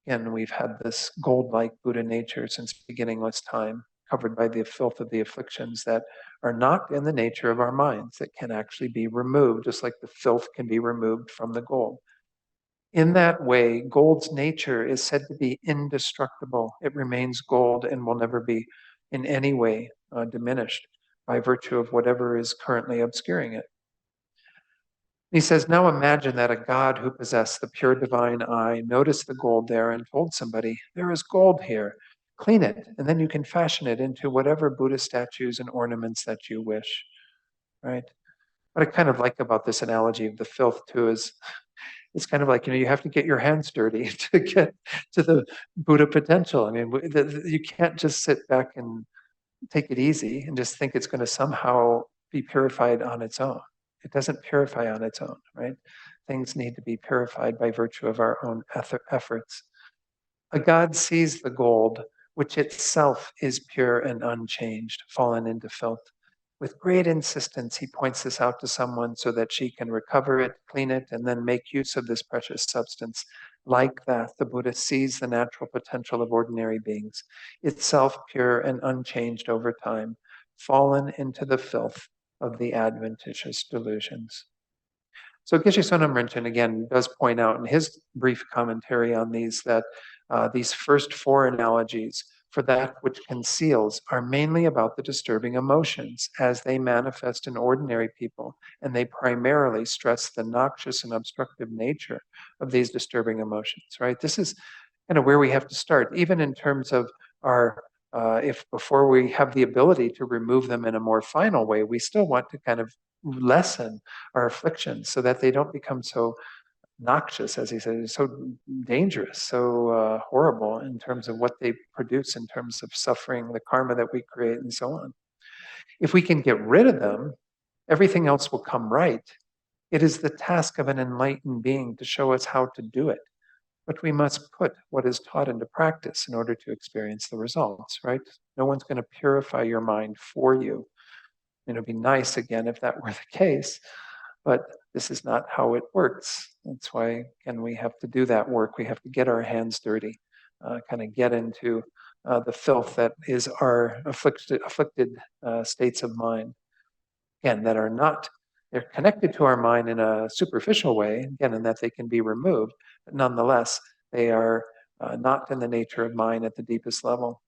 Again, we've had this gold-like Buddha nature since beginningless time, covered by the filth of the afflictions that are not in the nature of our minds, that can actually be removed, just like the filth can be removed from the gold. In that way, gold's nature is said to be indestructible. It remains gold and will never be in any way diminished by virtue of whatever is currently obscuring it. He says, now imagine that a God who possessed the pure divine eye noticed the gold there and told somebody, there is gold here, clean it, and then you can fashion it into whatever Buddha statues and ornaments that you wish, right? What I kind of like about this analogy of the filth too is it's kind of like, you have to get your hands dirty to get to the Buddha potential. I mean, you can't just sit back and take it easy and just think it's going to somehow be purified on its own. It doesn't purify on its own, right? Things need to be purified by virtue of our own efforts. A God sees the gold, which itself is pure and unchanged, fallen into filth. With great insistence, he points this out to someone so that she can recover it, clean it, and then make use of this precious substance. Like that, the Buddha sees the natural potential of ordinary beings, itself pure and unchanged over time, fallen into the filth of the adventitious delusions. So Geshe Sonam Rinchen, again, does point out in his brief commentary on these that these first four analogies for that which conceals are mainly about the disturbing emotions as they manifest in ordinary people, and they primarily stress the noxious and obstructive nature of these disturbing emotions, right? This is kind of where we have to start, even in terms of our, if before we have the ability to remove them in a more final way, we still want to kind of lessen our afflictions so that they don't become so noxious, as he said, so dangerous, so horrible in terms of what they produce, in terms of suffering, the karma that we create, and so on. If we can get rid of them, everything else will come right. It is the task of an enlightened being to show us how to do it. But we must put what is taught into practice in order to experience the results, right? No one's going to purify your mind for you. It'd be nice, again, if that were the case, but this is not how it works. That's why, again, we have to do that work. We have to get our hands dirty, kind of get into the filth that is our afflicted states of mind. Again, that are not, they're connected to our mind in a superficial way, again, in that they can be removed, but nonetheless, they are not in the nature of mind at the deepest level.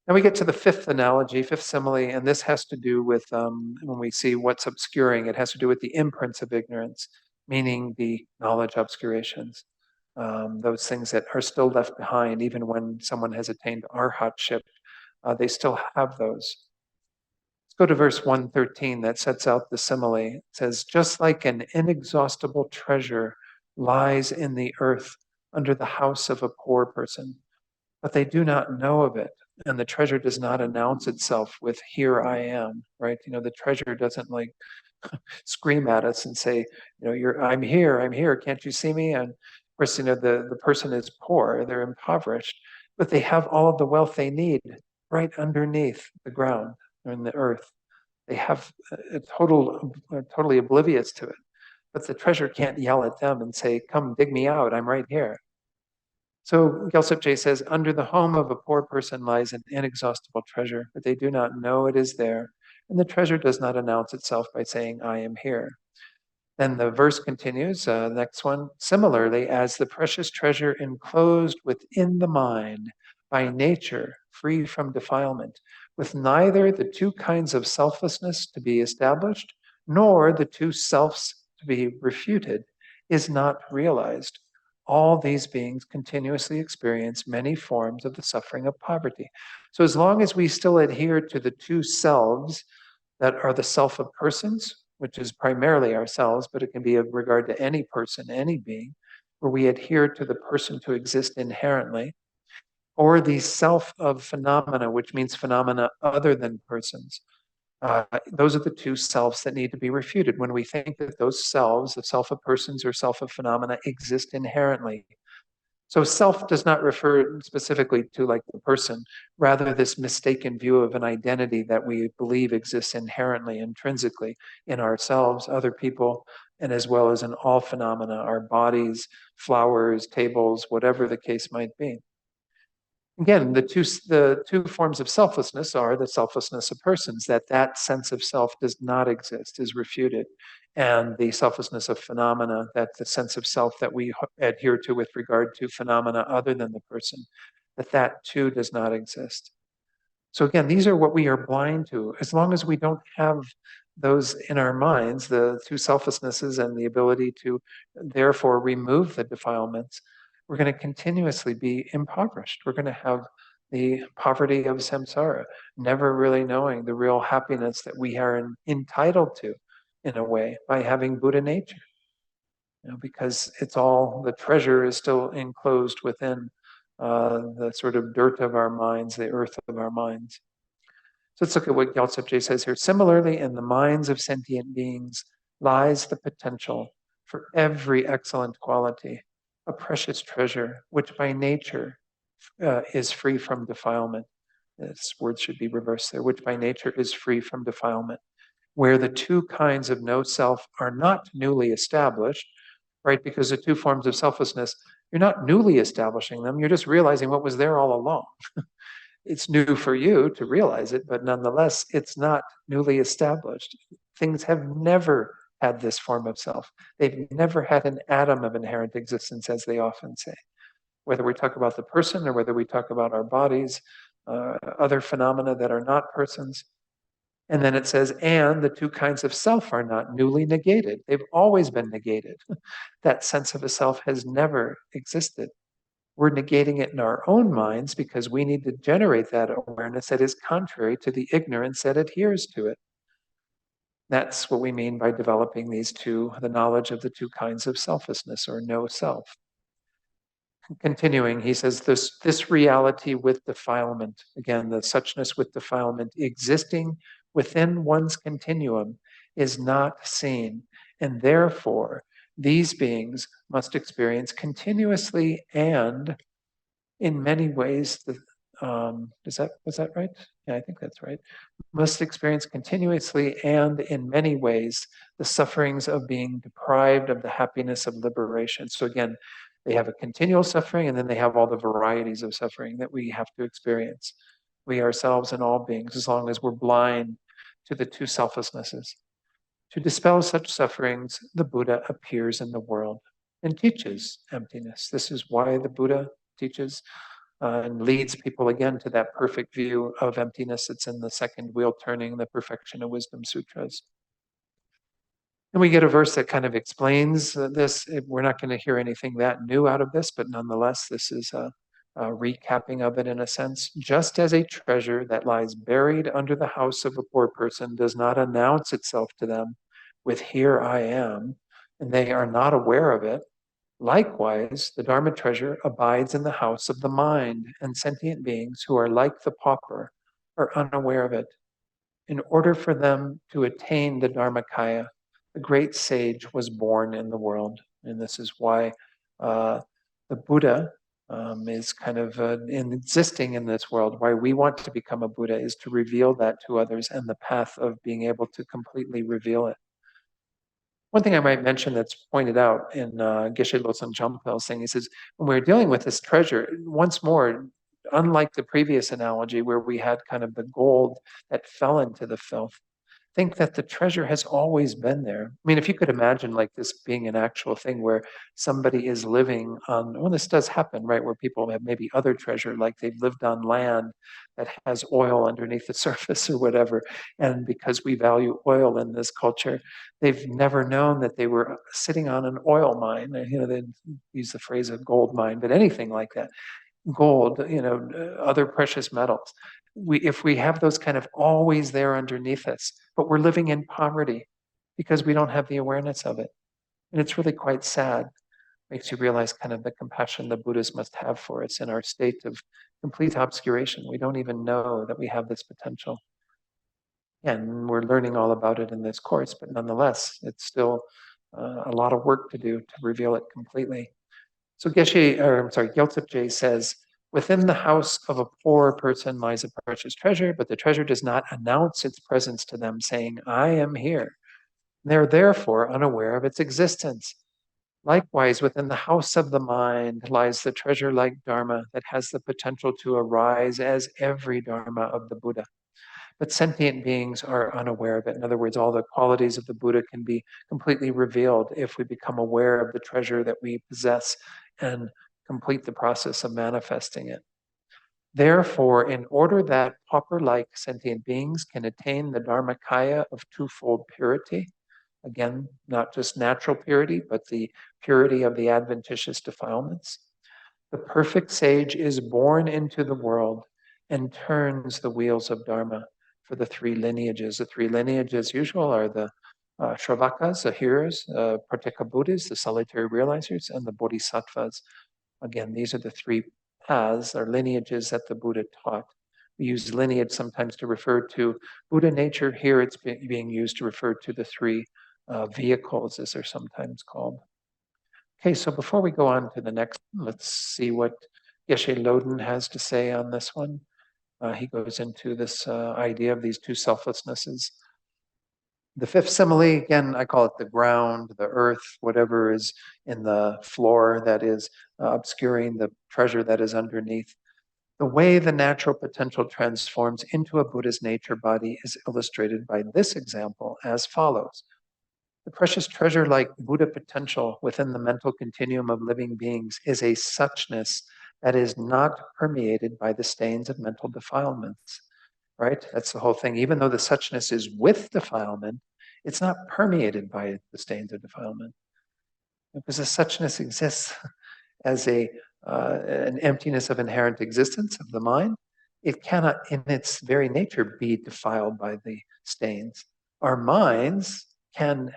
Now we get to the fifth analogy, fifth simile, and this has to do with when we see what's obscuring, it has to do with the imprints of ignorance, meaning the knowledge obscurations, those things that are still left behind, even when someone has attained arhatship, they still have those. Let's go to verse 113 that sets out the simile. It says, just like an inexhaustible treasure lies in the earth under the house of a poor person, but they do not know of it. And the treasure does not announce itself with, here I am, right? The treasure doesn't like scream at us and say, I'm here, can't you see me? And of course, the person is poor, they're impoverished, but they have all of the wealth they need right underneath the ground or in the earth. They have totally oblivious to it. But the treasure can't yell at them and say, come dig me out, I'm right here. So Gyaltsab says, under the home of a poor person lies an inexhaustible treasure, but they do not know it is there. And the treasure does not announce itself by saying, I am here. Then the verse continues, next one, similarly, as the precious treasure enclosed within the mind, by nature, free from defilement, with neither the two kinds of selflessness to be established, nor the two selves to be refuted, is not realized. All these beings continuously experience many forms of the suffering of poverty. So as long as we still adhere to the two selves that are the self of persons, which is primarily ourselves, but it can be in regard to any person, any being, where we adhere to the person to exist inherently, or the self of phenomena, which means phenomena other than persons. Those are the two selves that need to be refuted. When we think that those selves, the self of persons or self of phenomena, exist inherently. So self does not refer specifically to like the person, rather this mistaken view of an identity that we believe exists inherently, intrinsically in ourselves, other people, and as well as in all phenomena, our bodies, flowers, tables, whatever the case might be. Again, the two forms of selflessness are the selflessness of persons, that sense of self does not exist, is refuted, and the selflessness of phenomena, that the sense of self that we adhere to with regard to phenomena other than the person, that too does not exist. So again, these are what we are blind to. As long as we don't have those in our minds, the two selflessnesses and the ability to therefore remove the defilements, we're going to continuously be impoverished. We're going to have the poverty of samsara, never really knowing the real happiness that we are entitled to, in a way, by having Buddha nature. Because it's all, the treasure is still enclosed within the sort of dirt of our minds, the earth of our minds. So let's look at what Gyaltsab says here. Similarly, in the minds of sentient beings lies the potential for every excellent quality, a precious treasure, which by nature is free from defilement. This word should be reversed there, which by nature is free from defilement, where the two kinds of no self are not newly established, right? Because the two forms of selflessness, you're not newly establishing them, you're just realizing what was there all along. It's new for you to realize it, but nonetheless, it's not newly established. Things have never had this form of self. They've never had an atom of inherent existence, as they often say. Whether we talk about the person or whether we talk about our bodies, other phenomena that are not persons. And then it says, and the two kinds of self are not newly negated. They've always been negated. That sense of a self has never existed. We're negating it in our own minds because we need to generate that awareness that is contrary to the ignorance that adheres to it. That's what we mean by developing these two, the knowledge of the two kinds of selflessness or no self. Continuing, he says, this reality with defilement, again, the suchness with defilement, existing within one's continuum, is not seen. And therefore, these beings must experience continuously and in many ways, was that right? Yeah, I think that's right. Must experience continuously and in many ways the sufferings of being deprived of the happiness of liberation. So again, they have a continual suffering and then they have all the varieties of suffering that we have to experience. We ourselves and all beings, as long as we're blind to the two selflessnesses. To dispel such sufferings, the Buddha appears in the world and teaches emptiness. This is why the Buddha teaches and leads people again to that perfect view of emptiness. It's in the second wheel turning, the Perfection of Wisdom Sutras. And we get a verse that kind of explains this. We're not going to hear anything that new out of this, but nonetheless, this is a recapping of it in a sense. Just as a treasure that lies buried under the house of a poor person does not announce itself to them with "Here I am," and they are not aware of it, likewise, the Dharma treasure abides in the house of the mind, and sentient beings who are like the pauper are unaware of it. In order for them to attain the Dharmakaya, the great sage was born in the world. And this is why the Buddha is kind of existing in this world. Why we want to become a Buddha is to reveal that to others and the path of being able to completely reveal it. One thing I might mention that's pointed out in Geshe Losang Champel's thing, he says, when we're dealing with this treasure, once more, unlike the previous analogy where we had kind of the gold that fell into the filth, think that the treasure has always been there. I mean, if you could imagine like this being an actual thing where somebody is living on, well, this does happen, right? Where people have maybe other treasure, like they've lived on land that has oil underneath the surface or whatever. And because we value oil in this culture, they've never known that they were sitting on an oil mine. You know, they use the phrase a gold mine, but anything like that. Gold, you know, other precious metals. If we have those kind of always there underneath us, but we're living in poverty because we don't have the awareness of it. And it's really quite sad. Makes you realize kind of the compassion the Buddhists must have for us in our state of complete obscuration. We don't even know that we have this potential. And we're learning all about it in this course, but nonetheless, it's still a lot of work to do to reveal it completely. So Gyaltsep Je says, within the house of a poor person lies a precious treasure, but the treasure does not announce its presence to them, saying, I am here. They're therefore unaware of its existence. Likewise, within the house of the mind lies the treasure-like Dharma that has the potential to arise as every Dharma of the Buddha. But sentient beings are unaware of it. In other words, all the qualities of the Buddha can be completely revealed if we become aware of the treasure that we possess and complete the process of manifesting it. Therefore, in order that pauper-like sentient beings can attain the Dharmakaya of twofold purity, again, not just natural purity, but the purity of the adventitious defilements, the perfect sage is born into the world and turns the wheels of Dharma for the three lineages. The three lineages, usual, are the Shravakas, the hearers, Pratyeka Buddhas, the solitary realizers, and the Bodhisattvas. Again, these are the three paths or lineages that the Buddha taught. We use lineage sometimes to refer to Buddha nature. Here it's being used to refer to the three vehicles, as they're sometimes called. Okay, so before we go on to the next, let's see what Geshe Loden has to say on this one. He goes into this idea of these two selflessnesses. The fifth simile, again, I call it the ground, the earth, whatever is in the floor that is obscuring the treasure that is underneath. The way the natural potential transforms into a Buddha's nature body is illustrated by this example as follows. The precious treasure-like Buddha potential within the mental continuum of living beings is a suchness that is not permeated by the stains of mental defilements, right? That's the whole thing. Even though the suchness is with defilement, it's not permeated by the stains of defilement, because the suchness exists as an emptiness of inherent existence of the mind. It cannot, in its very nature, be defiled by the stains. Our minds can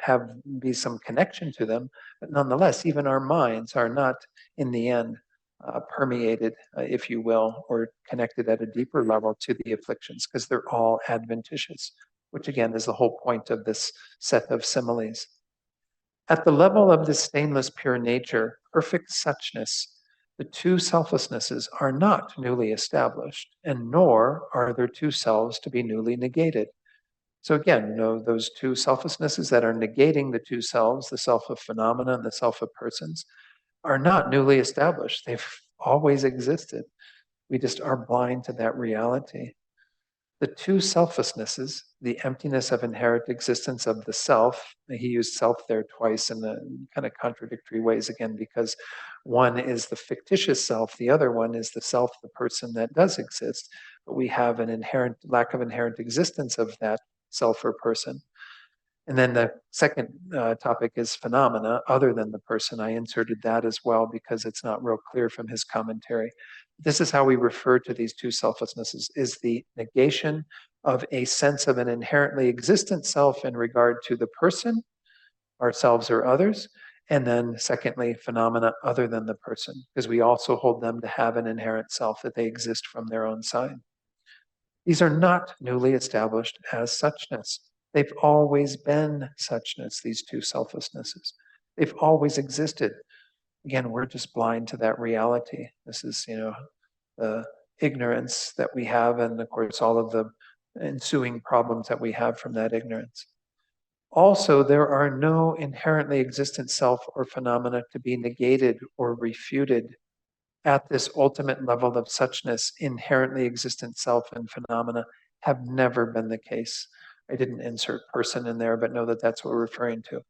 be some connection to them, but nonetheless, even our minds are not, in the end, permeated, if you will, or connected at a deeper level to the afflictions, because they're all adventitious, which again is the whole point of this set of similes. At the level of this stainless pure nature, perfect suchness, the two selflessnesses are not newly established, and nor are there two selves to be newly negated. So again, those two selflessnesses that are negating the two selves, the self of phenomena and the self of persons, are not newly established. They've always existed. We just are blind to that reality. The two selflessnesses, the emptiness of inherent existence of the self, he used self there twice in the kind of contradictory ways again, because one is the fictitious self, the other one is the self, the person that does exist, but we have an inherent lack of inherent existence of that self or person. And then the second topic is phenomena other than the person. I inserted that as well because it's not real clear from his commentary. This is how we refer to these two selflessnesses, is the negation of a sense of an inherently existent self in regard to the person, ourselves or others, and then secondly, phenomena other than the person, because we also hold them to have an inherent self, that they exist from their own side. These are not newly established as suchness. They've always been suchness, these two selflessnesses. They've always existed. Again, we're just blind to that reality. This is, the ignorance that we have, and of course, all of the ensuing problems that we have from that ignorance. Also, there are no inherently existent self or phenomena to be negated or refuted at this ultimate level of suchness. Inherently existent self and phenomena have never been the case. I didn't insert person in there, but know that that's what we're referring to.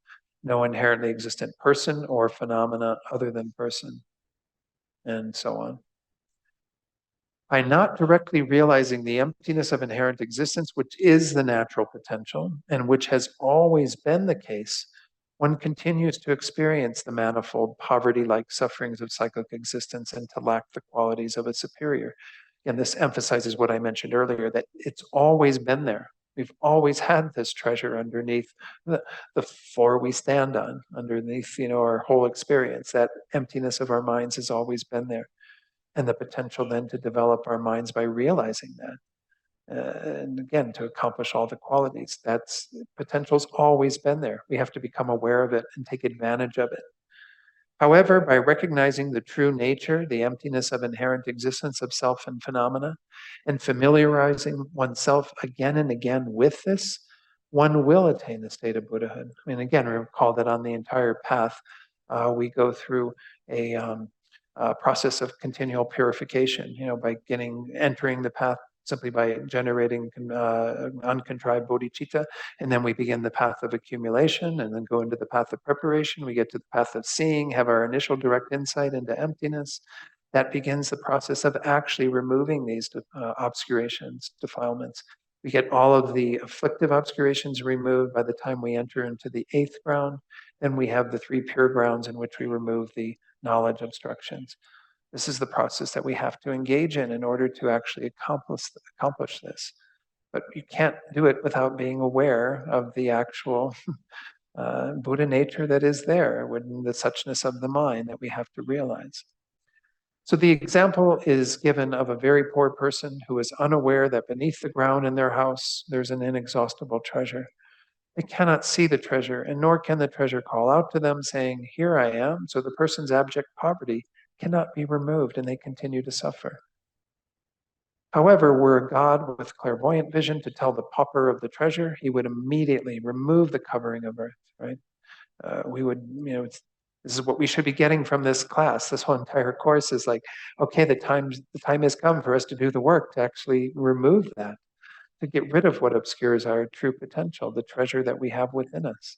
No inherently existent person or phenomena other than person, and so on. By not directly realizing the emptiness of inherent existence, which is the natural potential, and which has always been the case, one continues to experience the manifold poverty-like sufferings of cyclic existence and to lack the qualities of a superior. And this emphasizes what I mentioned earlier, that it's always been there. We've always had this treasure underneath the floor we stand on, underneath our whole experience. That emptiness of our minds has always been there. And the potential then to develop our minds by realizing that. And again, to accomplish all the qualities. That's potential's always been there. We have to become aware of it and take advantage of it. However, by recognizing the true nature, the emptiness of inherent existence of self and phenomena, and familiarizing oneself again and again with this, one will attain the state of Buddhahood. I mean, again, recall that on the entire path, we go through a process of continual purification, by entering the path simply by generating uncontrived bodhicitta, and then we begin the path of accumulation, and then go into the path of preparation. We get to the path of seeing, have our initial direct insight into emptiness. That begins the process of actually removing these obscurations, defilements. We get all of the afflictive obscurations removed by the time we enter into the 8th ground. Then we have the 3 pure grounds in which we remove the knowledge obstructions. This is the process that we have to engage in order to actually accomplish this. But you can't do it without being aware of the actual Buddha nature that is there, within the suchness of the mind that we have to realize. So the example is given of a very poor person who is unaware that beneath the ground in their house, there's an inexhaustible treasure. They cannot see the treasure, and nor can the treasure call out to them saying, "Here I am." So the person's abject poverty cannot be removed, and they continue to suffer. However, were a God with clairvoyant vision to tell the pauper of the treasure, he would immediately remove the covering of earth, right? We would, this is what we should be getting from this class. This whole entire course is like, okay, the time has come for us to do the work to actually remove that, to get rid of what obscures our true potential, the treasure that we have within us.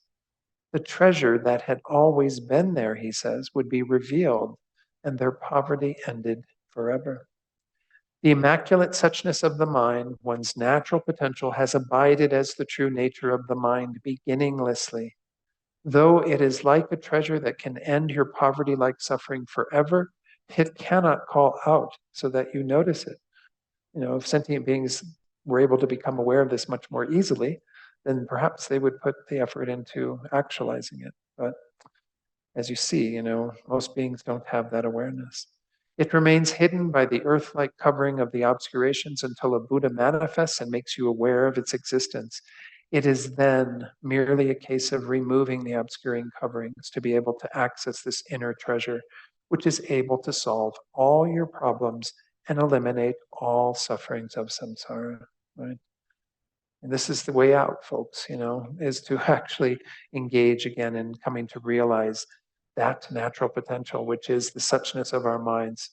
The treasure that had always been there, he says, would be revealed, and their poverty ended forever. The immaculate suchness of the mind, one's natural potential, has abided as the true nature of the mind beginninglessly. Though it is like a treasure that can end your poverty-like suffering forever, it cannot call out so that you notice it. If sentient beings were able to become aware of this much more easily, then perhaps they would put the effort into actualizing it. But as you see, most beings don't have that awareness. It remains hidden by the earth-like covering of the obscurations until a Buddha manifests and makes you aware of its existence. It is then merely a case of removing the obscuring coverings to be able to access this inner treasure, which is able to solve all your problems and eliminate all sufferings of samsara, right? And this is the way out, folks, is to actually engage again in coming to realize that natural potential, which is the suchness of our minds,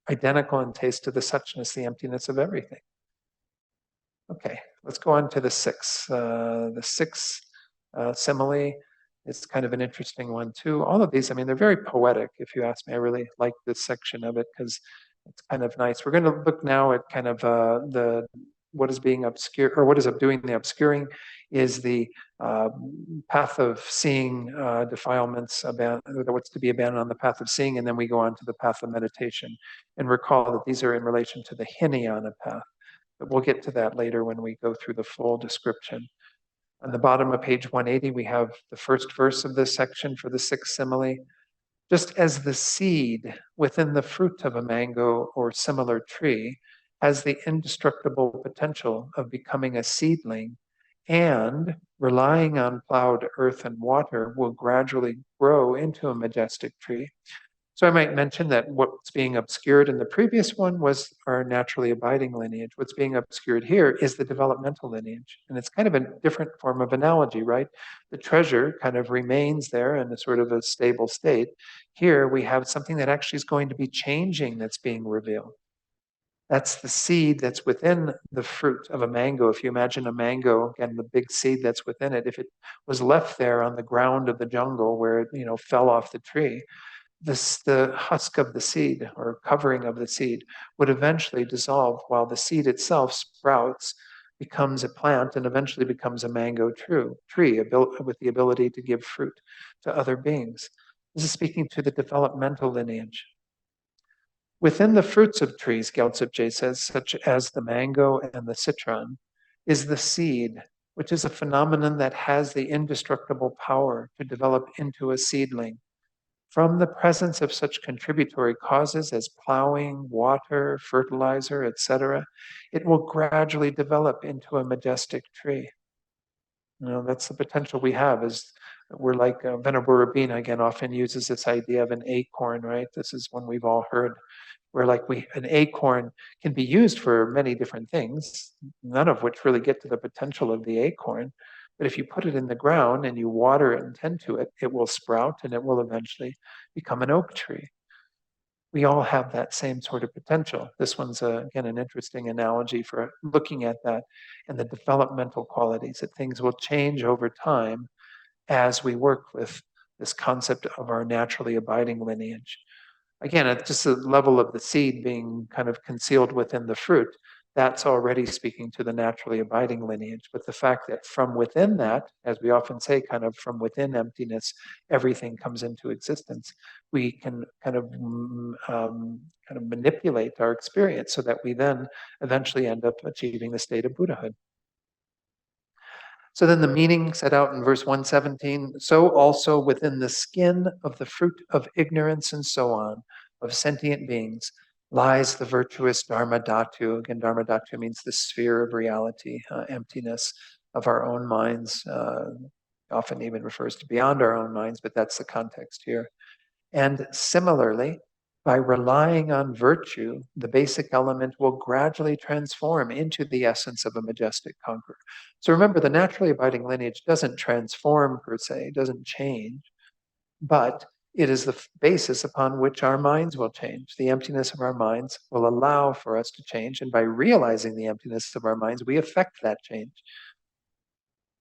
identical in taste to the suchness, the emptiness of everything. Okay, let's go on to the sixth. The sixth simile is kind of an interesting one too. All of these, they're very poetic, if you ask me. I really like this section of it because it's kind of nice. We're going to look now at kind of what is being obscure, or what is doing the obscuring, is the path of seeing defilements, what's to be abandoned on the path of seeing, and then we go on to the path of meditation. And recall that these are in relation to the Hinayana path. But we'll get to that later when we go through the full description. On the bottom of page 180, we have the first verse of this section for the sixth simile. Just as the seed within the fruit of a mango or similar tree has the indestructible potential of becoming a seedling, and relying on plowed earth and water will gradually grow into a majestic tree. So I might mention that what's being obscured in the previous one was our naturally abiding lineage. What's being obscured here is the developmental lineage. And it's kind of a different form of analogy, right? The treasure kind of remains there in a sort of a stable state. Here we have something that actually is going to be changing that's being revealed. That's the seed that's within the fruit of a mango. If you imagine a mango, again, the big seed that's within it, if it was left there on the ground of the jungle where it, fell off the tree, the husk of the seed or covering of the seed would eventually dissolve while the seed itself sprouts, becomes a plant, and eventually becomes a mango tree with the ability to give fruit to other beings. This is speaking to the developmental lineage. Within the fruits of trees, Gyaltsab says, such as the mango and the citron, is the seed, which is a phenomenon that has the indestructible power to develop into a seedling. From the presence of such contributory causes as plowing, water, fertilizer, etc., it will gradually develop into a majestic tree. That's the potential we have. Is we're like Venerable Rabina again often uses this idea of an acorn, right? This is one we've all heard, where an acorn can be used for many different things, none of which really get to the potential of the acorn. But if you put it in the ground and you water it and tend to it, it will sprout and it will eventually become an oak tree. We all have that same sort of potential. This one's, again, an interesting analogy for looking at that and the developmental qualities, that things will change over time as we work with this concept of our naturally abiding lineage. Again, at just the level of the seed being kind of concealed within the fruit, that's already speaking to the naturally abiding lineage. But the fact that from within that, as we often say, kind of from within emptiness, everything comes into existence, we can kind of manipulate our experience so that we then eventually end up achieving the state of Buddhahood. So then the meaning set out in verse 117, so also within the skin of the fruit of ignorance and so on, of sentient beings, lies the virtuous Dharma Dhatu. Again, Dharma Dhatu means the sphere of reality, emptiness of our own minds, often even refers to beyond our own minds, but that's the context here. And similarly, by relying on virtue, the basic element will gradually transform into the essence of a majestic conqueror. So remember, the naturally abiding lineage doesn't transform per se, doesn't change, but it is the basis upon which our minds will change. The emptiness of our minds will allow for us to change, and by realizing the emptiness of our minds, we affect that change.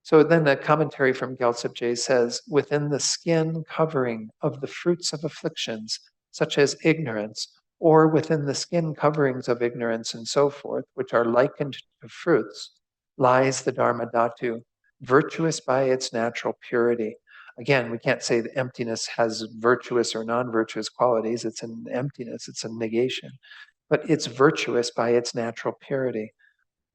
So then the commentary from Gyaltsab says, within the skin covering of the fruits of afflictions, such as ignorance, or within the skin coverings of ignorance and so forth, which are likened to fruits, lies the Dharma Dhatu, virtuous by its natural purity. Again, we can't say that emptiness has virtuous or non-virtuous qualities. It's an emptiness, it's a negation. But it's virtuous by its natural purity.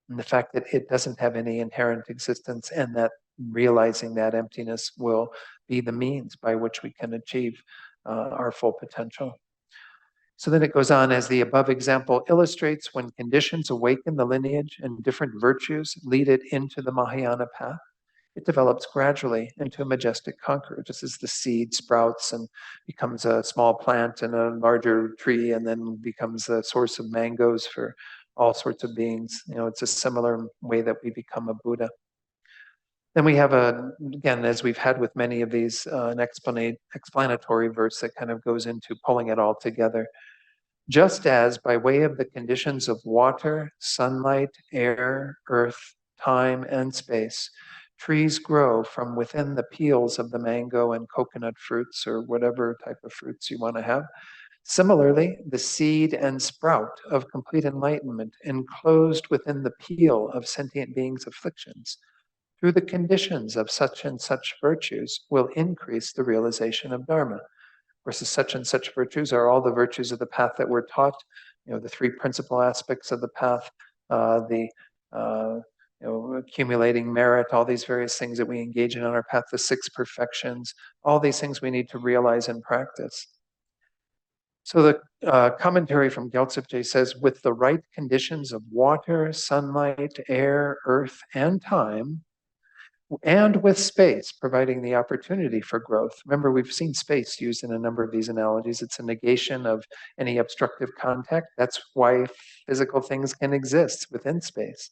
And the fact that it doesn't have any inherent existence, and that realizing that emptiness will be the means by which we can achieve our full potential. So then it goes on, as the above example illustrates, when conditions awaken the lineage and different virtues lead it into the Mahayana path, it develops gradually into a majestic conqueror, just as the seed sprouts and becomes a small plant and a larger tree, and then becomes a source of mangoes for all sorts of beings. It's a similar way that we become a Buddha. Then we have again, as we've had with many of these, an explanatory verse that kind of goes into pulling it all together. Just as by way of the conditions of water, sunlight, air, earth, time, and space, trees grow from within the peels of the mango and coconut fruits, or whatever type of fruits you want to have. Similarly, the seed and sprout of complete enlightenment, enclosed within the peel of sentient beings' afflictions, through the conditions of such and such virtues, will increase the realization of Dharma. Of course, the such and such virtues are all the virtues of the path that we're taught. The three principal aspects of the path, accumulating merit, all these various things that we engage in on our path, the six perfections, all these things we need to realize and practice. So the commentary from Gyaltsab says, with the right conditions of water, sunlight, air, earth, and time, and with space, providing the opportunity for growth. Remember, we've seen space used in a number of these analogies. It's a negation of any obstructive contact. That's why physical things can exist within space.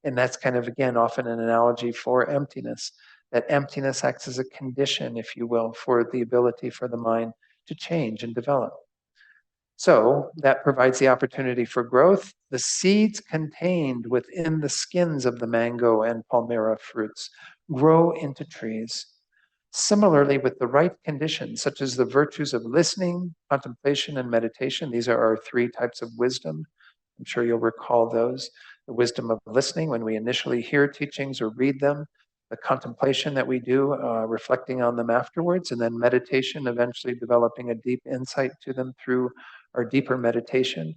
And that's kind of, again, often an analogy for emptiness. That emptiness acts as a condition, if you will, for the ability for the mind to change and develop. So that provides the opportunity for growth. The seeds contained within the skins of the mango and palmyra fruits grow into trees. Similarly, with the right conditions, such as the virtues of listening, contemplation, and meditation, these are our three types of wisdom. I'm sure you'll recall those. The wisdom of listening, when we initially hear teachings or read them, the contemplation that we do, reflecting on them afterwards, and then meditation, eventually developing a deep insight to them through our deeper meditation.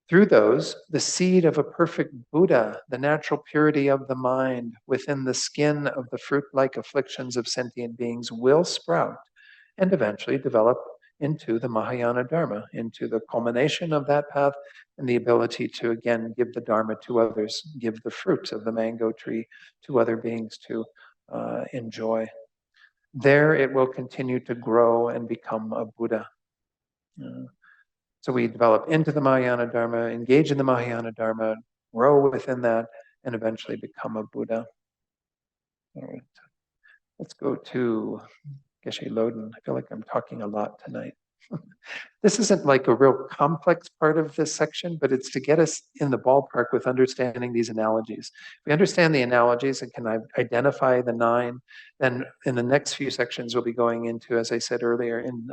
Through those, the seed of a perfect Buddha, the natural purity of the mind within the skin of the fruit-like afflictions of sentient beings, will sprout and eventually develop into the Mahayana Dharma, into the culmination of that path and the ability to, again, give the Dharma to others, give the fruit of the mango tree to other beings to enjoy. There it will continue to grow and become a Buddha. So we develop into the Mahayana Dharma, engage in the Mahayana Dharma, grow within that, and eventually become a Buddha. All right. Let's go to Geshe Loden. I feel like I'm talking a lot tonight. This isn't like a real complex part of this section, but it's to get us in the ballpark with understanding these analogies. If we understand the analogies and can identify the 9, then in the next few sections we'll be going into, as I said earlier, in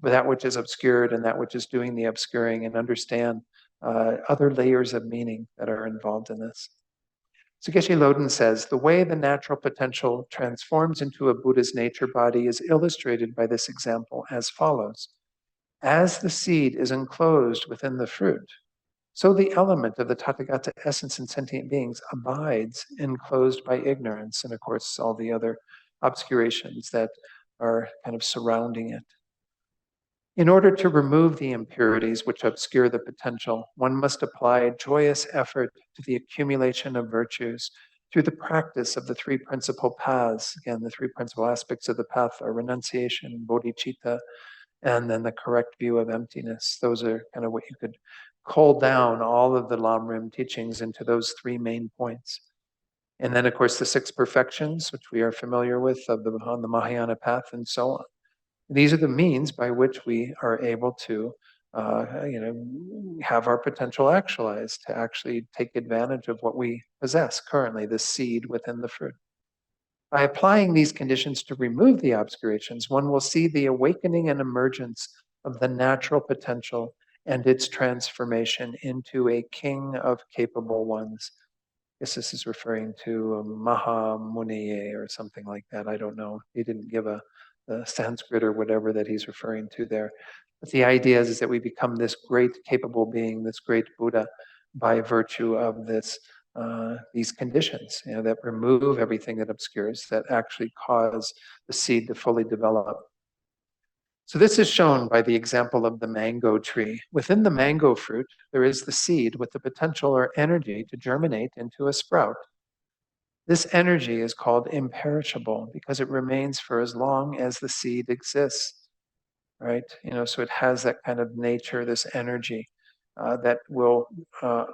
that which is obscured and that which is doing the obscuring, and understand other layers of meaning that are involved in this. So Geshe Loden says, the way the natural potential transforms into a Buddha's nature body is illustrated by this example as follows. As the seed is enclosed within the fruit, so the element of the Tathagata essence in sentient beings abides enclosed by ignorance, and of course all the other obscurations that are kind of surrounding it. In order to remove the impurities which obscure the potential, one must apply joyous effort to the accumulation of virtues through the practice of the three principal paths. Again, the three principal aspects of the path are renunciation, bodhicitta, and then the correct view of emptiness. Those are kind of what you could cull down all of the Lamrim teachings into those 3 main points. And then, of course, the 6 perfections, which we are familiar with on the Mahayana path, and so on. These are the means by which we are able to have our potential actualized, to actually take advantage of what we possess currently, the seed within the fruit. By applying these conditions to remove the obscurations, one will see the awakening and emergence of the natural potential and its transformation into a king of capable ones. I guess this is referring to Mahamuniye or something like that. I don't know. He didn't give a Sanskrit or whatever that he's referring to there. But the idea is that we become this great capable being, this great Buddha, by virtue of these conditions, that remove everything that obscures, that actually cause the seed to fully develop. So this is shown by the example of the mango tree. Within the mango fruit, there is the seed with the potential or energy to germinate into a sprout. This energy is called imperishable because it remains for as long as the seed exists, right? So it has that kind of nature, this energy that will,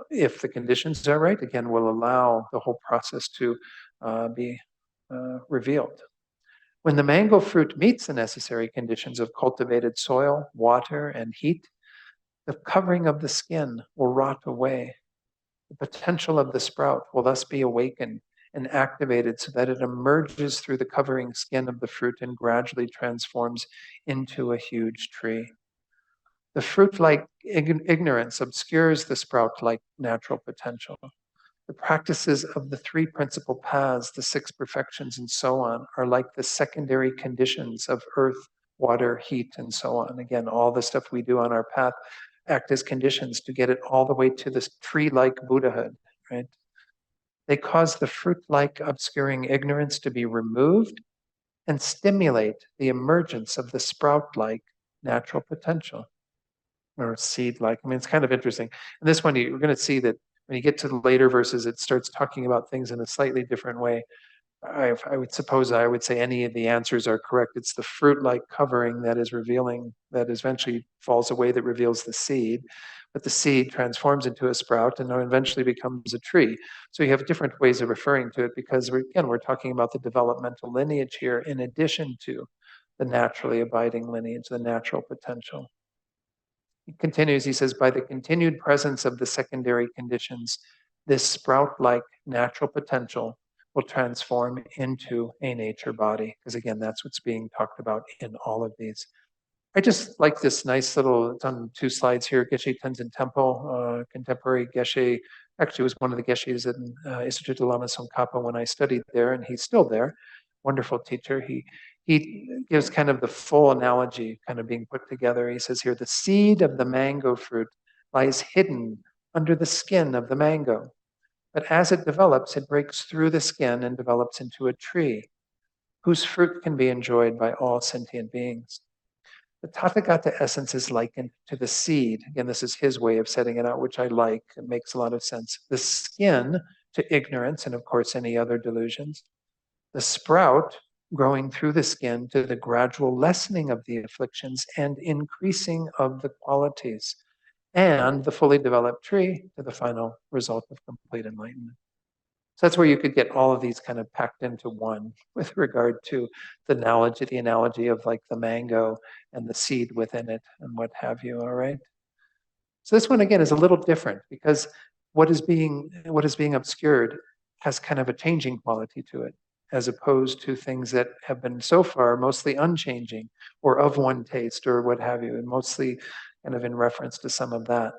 if the conditions are right, again, will allow the whole process to be revealed. When the mango fruit meets the necessary conditions of cultivated soil, water, and heat, the covering of the skin will rot away. The potential of the sprout will thus be awakened and activated so that it emerges through the covering skin of the fruit and gradually transforms into a huge tree. The fruit-like ignorance obscures the sprout-like natural potential. The practices of the three principal paths, the six perfections, and so on, are like the secondary conditions of earth, water, heat, and so on. Again, all the stuff we do on our path act as conditions to get it all the way to this tree-like Buddhahood, right? They cause the fruit-like obscuring ignorance to be removed and stimulate the emergence of the sprout-like natural potential, or seed-like. I mean, it's kind of interesting. And this one, you're going to see that when you get to the later verses, it starts talking about things in a slightly different way. I would suppose I would say any of the answers are correct. It's the fruit-like covering that is revealing, that eventually falls away, that reveals the seed. But the seed transforms into a sprout and then eventually becomes a tree. So you have different ways of referring to it because, we're talking about the developmental lineage here in addition to the naturally abiding lineage, the natural potential. He continues, he says, by the continued presence of the secondary conditions, this sprout-like natural potential will transform into a nature body. Because again, that's what's being talked about in all of these. I just like this nice little, it's on 2 slides here, Geshe Tenzin Temple, contemporary Geshe, actually was one of the Geshes in Institute Lama Tsongkhapa when I studied there, and he's still there. Wonderful teacher. He gives kind of the full analogy kind of being put together. He says here, the seed of the mango fruit lies hidden under the skin of the mango. But as it develops, it breaks through the skin and develops into a tree whose fruit can be enjoyed by all sentient beings. The Tathagata essence is likened to the seed. Again, this is his way of setting it out, which I like. It makes a lot of sense. The skin to ignorance and, of course, any other delusions. The sprout growing through the skin to the gradual lessening of the afflictions and increasing of the qualities. And the fully developed tree to the final result of complete enlightenment. So that's where you could get all of these kind of packed into one with regard to the analogy of like the mango and the seed within it and what have you, all right? So this one again is a little different because what is being obscured has kind of a changing quality to it, as opposed to things that have been so far mostly unchanging or of one taste or what have you, and mostly kind of in reference to some of that.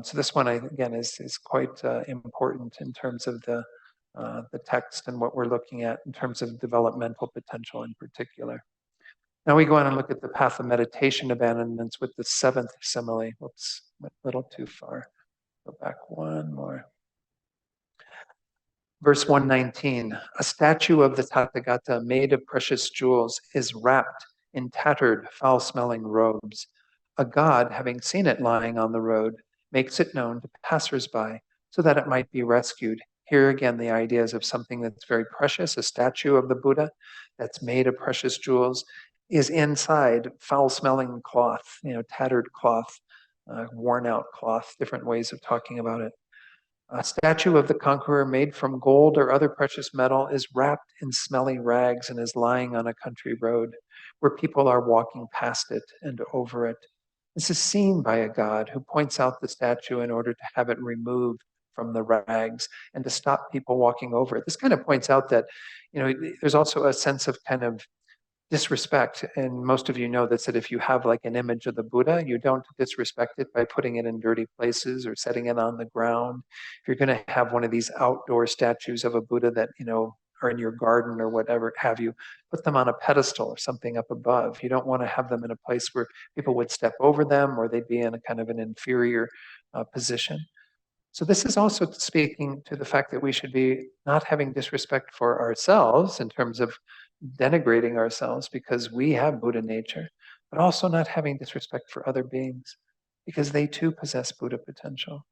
So this one, again, is quite important in terms of the text and what we're looking at in terms of developmental potential in particular. Now we go on and look at the path of meditation abandonments with the 7th simile. Whoops, went a little too far. Go back one more. Verse 119, a statue of the Tathagata made of precious jewels is wrapped in tattered, foul-smelling robes. A god, having seen it lying on the road, makes it known to passers-by so that it might be rescued. Here again, the ideas of something that's very precious, a statue of the Buddha that's made of precious jewels, is inside foul-smelling cloth, tattered cloth, worn-out cloth, different ways of talking about it. A statue of the conqueror made from gold or other precious metal is wrapped in smelly rags and is lying on a country road where people are walking past it and over it. This is seen by a god who points out the statue in order to have it removed from the rags and to stop people walking over it. This kind of points out that, there's also a sense of kind of disrespect. And most of you know this, that if you have like an image of the Buddha, you don't disrespect it by putting it in dirty places or setting it on the ground. If you're going to have one of these outdoor statues of a Buddha that, are in your garden or whatever have you, put them on a pedestal or something up above. You don't want to have them in a place where people would step over them or they'd be in a kind of an inferior position. So this is also speaking to the fact that we should be not having disrespect for ourselves in terms of denigrating ourselves because we have Buddha nature, but also not having disrespect for other beings because they too possess Buddha potential.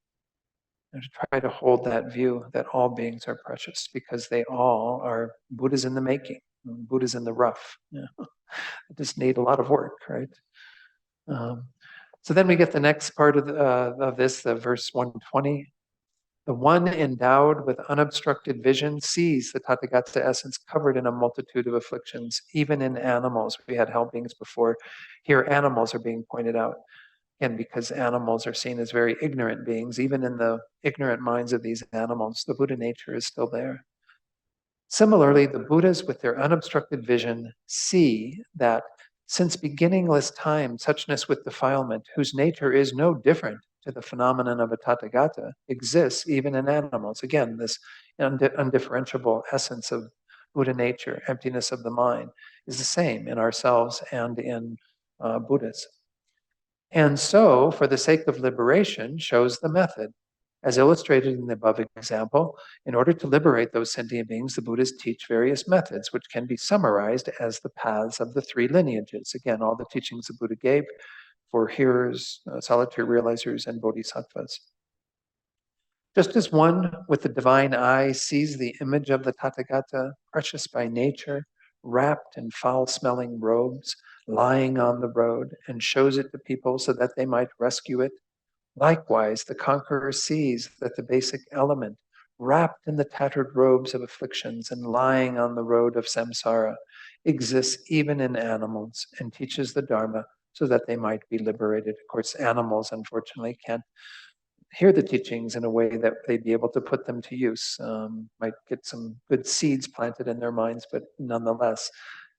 And to try to hold that view that all beings are precious because they all are Buddhas in the making, Buddhas in the rough. Yeah. It just need a lot of work, right? So then we get the next part of this, the verse 120. The one endowed with unobstructed vision sees the Tathagata essence covered in a multitude of afflictions, even in animals. We had hell beings before. Here, animals are being pointed out. And because animals are seen as very ignorant beings, even in the ignorant minds of these animals, the Buddha nature is still there. Similarly, the Buddhas with their unobstructed vision see that since beginningless time, suchness with defilement, whose nature is no different to the phenomenon of a Tathagata, exists even in animals. Again, this undifferentiable essence of Buddha nature, emptiness of the mind, is the same in ourselves and in Buddhas. And so, for the sake of liberation, shows the method. As illustrated in the above example, in order to liberate those sentient beings, the Buddhas teach various methods, which can be summarized as the paths of the three lineages. Again, all the teachings the Buddha gave for hearers, solitary realizers, and bodhisattvas. Just as one with the divine eye sees the image of the Tathagata, precious by nature, wrapped in foul-smelling robes, lying on the road, and shows it to people so that they might rescue it, likewise the conqueror sees that the basic element, wrapped in the tattered robes of afflictions and lying on the road of samsara, exists even in animals and teaches the Dharma so that they might be liberated. Of course, animals, unfortunately, can't hear the teachings in a way that they'd be able to put them to use. Might get some good seeds planted in their minds, but nonetheless,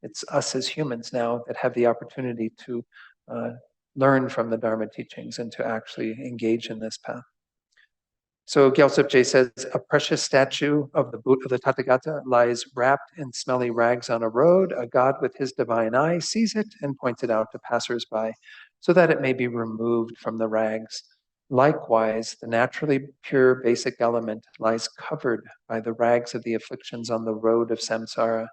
it's us as humans now that have the opportunity to learn from the Dharma teachings and to actually engage in this path. So Gyaltsab Je says, a precious statue of the Buddha, of the Tathagata, lies wrapped in smelly rags on a road. A god with his divine eye sees it and points it out to passersby so that it may be removed from the rags. Likewise, the naturally pure basic element lies covered by the rags of the afflictions on the road of samsara,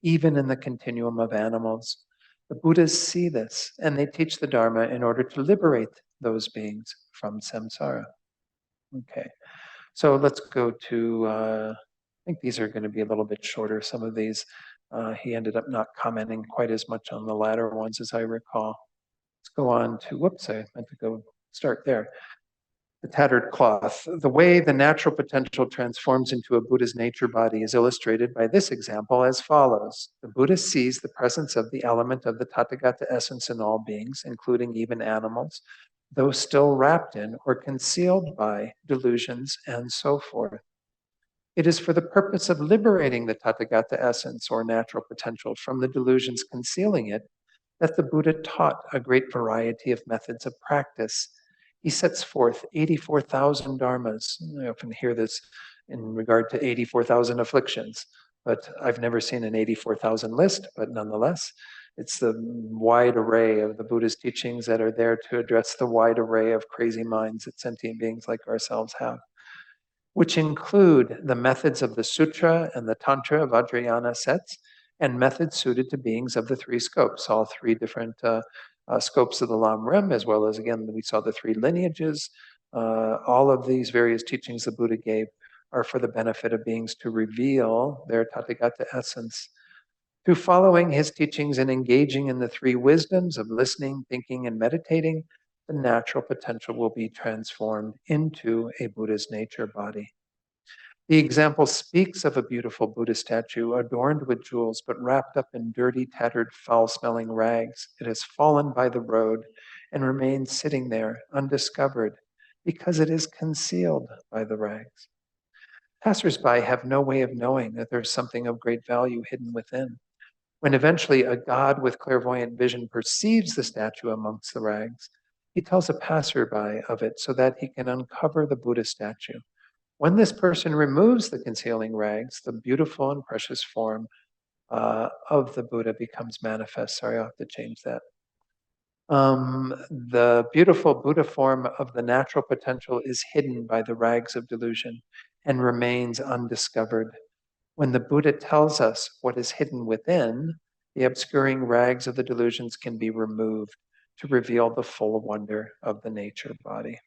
even in the continuum of animals. The Buddhas see this, and they teach the Dharma in order to liberate those beings from samsara. Okay, so let's go to, I think these are going to be a little bit shorter, some of these. He ended up not commenting quite as much on the latter ones as I recall. Let's go on to, whoops, I meant to go start there. The tattered cloth. The way the natural potential transforms into a Buddha's nature body is illustrated by this example as follows. The Buddha sees the presence of the element of the Tathagata essence in all beings, including even animals, though still wrapped in or concealed by delusions and so forth. It is for the purpose of liberating the Tathagata essence or natural potential from the delusions concealing it that the Buddha taught a great variety of methods of practice. He sets forth 84,000 dharmas. I often hear this in regard to 84,000 afflictions, but I've never seen an 84,000 list, but nonetheless, it's the wide array of the Buddha's teachings that are there to address the wide array of crazy minds that sentient beings like ourselves have, which include the methods of the Sutra and the Tantra Vajrayana sets, and methods suited to beings of the three scopes, all three different scopes of the Lam Rim, as well as, again, we saw the three lineages. All of these various teachings the Buddha gave are for the benefit of beings to reveal their Tathagata essence. Through following his teachings and engaging in the three wisdoms of listening, thinking, and meditating, the natural potential will be transformed into a Buddha's nature body. The example speaks of a beautiful Buddha statue adorned with jewels, but wrapped up in dirty, tattered, foul-smelling rags. It has fallen by the road and remains sitting there undiscovered because it is concealed by the rags. Passersby have no way of knowing that there's something of great value hidden within. When eventually a god with clairvoyant vision perceives the statue amongst the rags, he tells a passerby of it so that he can uncover the Buddha statue. When this person removes the concealing rags, the beautiful and precious form of the Buddha becomes manifest. Sorry, I'll have to change that. The beautiful Buddha form of the natural potential is hidden by the rags of delusion and remains undiscovered. When the Buddha tells us what is hidden within, the obscuring rags of the delusions can be removed to reveal the full wonder of the nature body.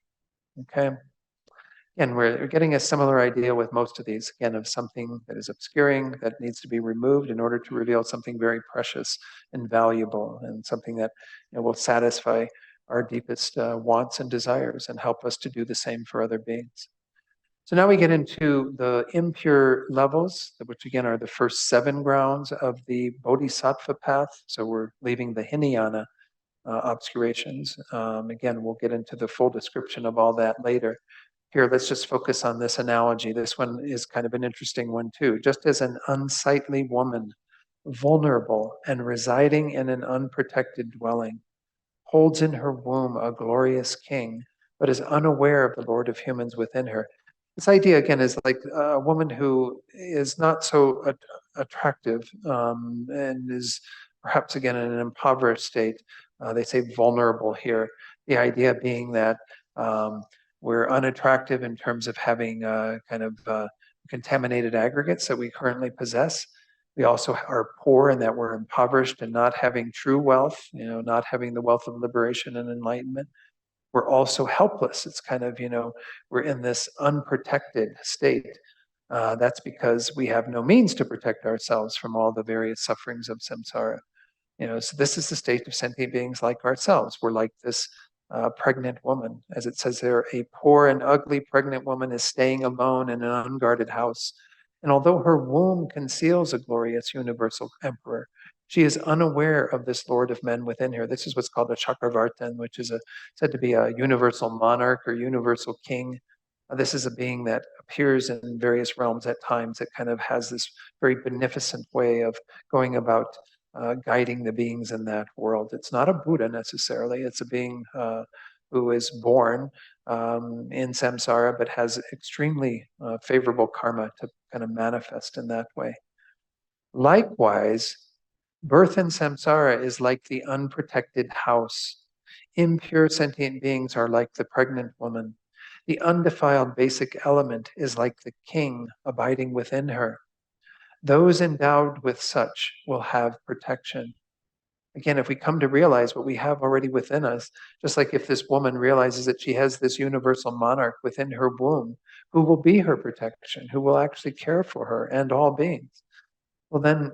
Okay? Again, we're getting a similar idea with most of these, again, of something that is obscuring, that needs to be removed in order to reveal something very precious and valuable, and something that will satisfy our deepest wants and desires and help us to do the same for other beings. So now we get into the impure levels, which again are the first 7 grounds of the Bodhisattva path. So we're leaving the Hinayana obscurations. Again, we'll get into the full description of all that later. Here, let's just focus on this analogy. This one is kind of an interesting one too. Just as an unsightly woman, vulnerable and residing in an unprotected dwelling, holds in her womb a glorious king, but is unaware of the Lord of humans within her. This idea, again, is like a woman who is not so attractive and is perhaps, again, in an impoverished state. They say vulnerable here. The idea being that we're unattractive in terms of having contaminated aggregates that we currently possess. We also are poor in that we're impoverished and not having true wealth, not having the wealth of liberation and enlightenment. We're also helpless. It's kind of, we're in this unprotected state. That's because we have no means to protect ourselves from all the various sufferings of samsara. So this is the state of sentient beings like ourselves. We're like this pregnant woman. As it says there, a poor and ugly pregnant woman is staying alone in an unguarded house. And although her womb conceals a glorious universal emperor, she is unaware of this Lord of men within her. This is what's called a Chakravartin, which is said to be a universal monarch or universal king. This is a being that appears in various realms at times. It kind of has this very beneficent way of going about guiding the beings in that world. It's not a Buddha necessarily. It's a being who is born in samsara, but has extremely favorable karma to kind of manifest in that way. Likewise, birth in samsara is like the unprotected house. Impure sentient beings are like the pregnant woman. The undefiled basic element is like the king abiding within her. Those endowed with such will have protection. Again, if we come to realize what we have already within us, just like if this woman realizes that she has this universal monarch within her womb, who will be her protection, who will actually care for her and all beings, well then,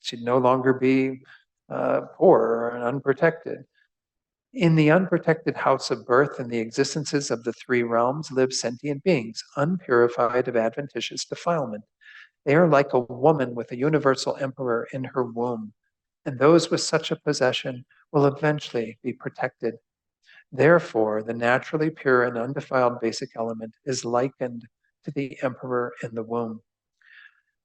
she'd no longer be poor or unprotected. In the unprotected house of birth and the existences of the 3 realms live sentient beings, unpurified of adventitious defilement. They are like a woman with a universal emperor in her womb, and those with such a possession will eventually be protected. Therefore, the naturally pure and undefiled basic element is likened to the emperor in the womb.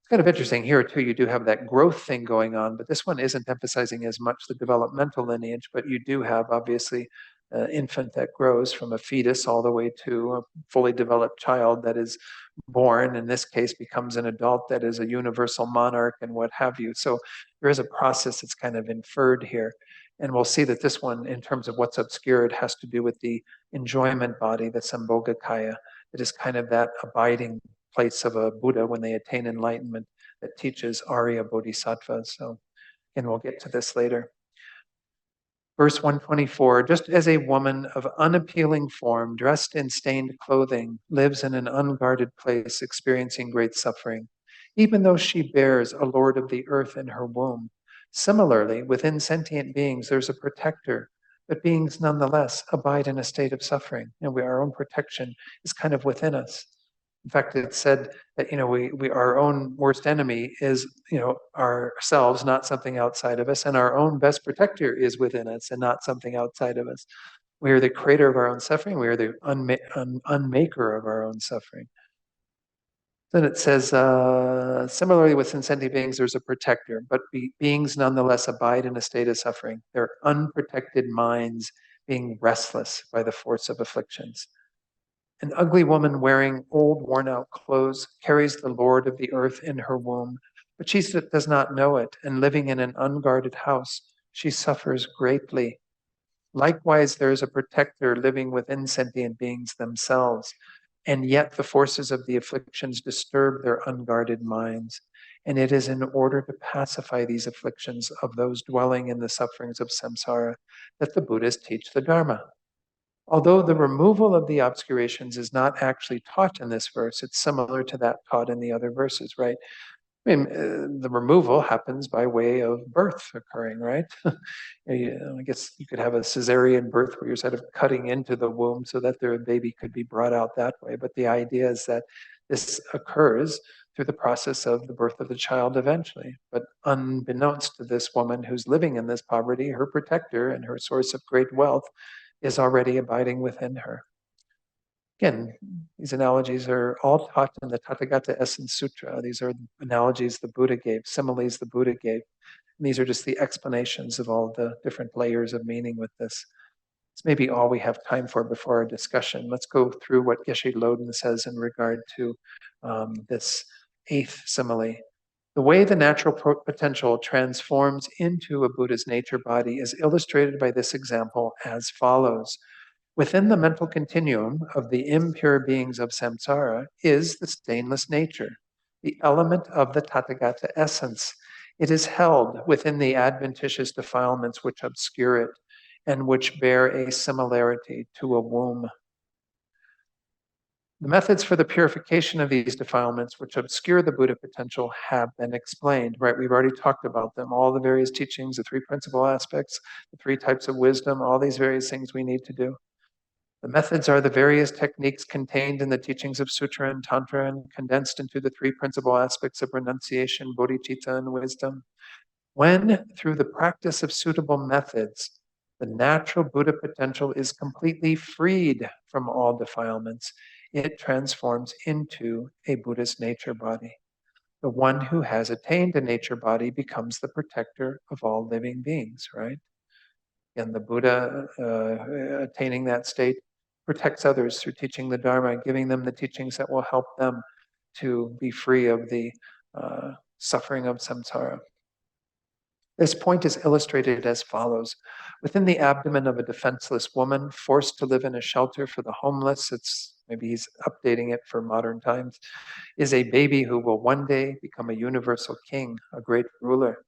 It's kind of interesting here too. You do have that growth thing going on, but this one isn't emphasizing as much the developmental lineage, but you do have obviously an infant that grows from a fetus all the way to a fully developed child that is born, in this case becomes an adult that is a universal monarch and what have you. So there is a process that's kind of inferred here. And we'll see that this one, in terms of what's obscured, has to do with the enjoyment body, the Sambhogakaya. It is kind of that abiding place of a Buddha when they attain enlightenment that teaches Arya Bodhisattvas. So, and we'll get to this later. Verse 124, just as a woman of unappealing form, dressed in stained clothing, lives in an unguarded place, experiencing great suffering, even though she bears a lord of the earth in her womb. Similarly, within sentient beings, there's a protector, but beings nonetheless abide in a state of suffering. Our own protection is kind of within us. In fact, it's said that we our own worst enemy is ourselves, not something outside of us, and our own best protector is within us and not something outside of us. We are the creator of our own suffering. We are the unmaker of our own suffering. Then it says, similarly with sentient beings, there's a protector, but beings nonetheless abide in a state of suffering. Their unprotected minds being restless by the force of afflictions. An ugly woman wearing old, worn-out clothes carries the Lord of the earth in her womb, but she does not know it, and living in an unguarded house, she suffers greatly. Likewise, there is a protector living within sentient beings themselves, and yet the forces of the afflictions disturb their unguarded minds. And it is in order to pacify these afflictions of those dwelling in the sufferings of samsara that the Buddhists teach the Dharma. Although the removal of the obscurations is not actually taught in this verse, it's similar to that taught in the other verses, right? I mean, the removal happens by way of birth occurring, right? I guess you could have a cesarean birth where you're sort of cutting into the womb so that their baby could be brought out that way. But the idea is that this occurs through the process of the birth of the child eventually. But unbeknownst to this woman who's living in this poverty, her protector and her source of great wealth is already abiding within her. Again, these analogies are all taught in the Tathagata Essence Sutra. These are analogies the Buddha gave, similes the Buddha gave. And these are just the explanations of all the different layers of meaning with this. It's maybe all we have time for before our discussion. Let's go through what Geshe Loden says in regard to this eighth simile. The way the natural potential transforms into a Buddha's nature body is illustrated by this example as follows. Within the mental continuum of the impure beings of samsara is the stainless nature, the element of the Tathagata essence. It is held within the adventitious defilements which obscure it and which bear a similarity to a womb. The methods for the purification of these defilements which obscure the Buddha potential have been explained, right? We've already talked about them, all the various teachings, the three principal aspects, the three types of wisdom, all these various things we need to do. The methods are the various techniques contained in the teachings of Sutra and Tantra and condensed into the three principal aspects of renunciation, bodhicitta, and wisdom. When, through the practice of suitable methods, the natural Buddha potential is completely freed from all defilements, it transforms into a Buddha's nature body. The one who has attained a nature body becomes the protector of all living beings, right? And the Buddha attaining that state protects others through teaching the Dharma, giving them the teachings that will help them to be free of the suffering of samsara. This point is illustrated as follows. Within the abdomen of a defenseless woman forced to live in a shelter for the homeless, maybe he's updating it for modern times, is a baby who will one day become a universal king, a great ruler.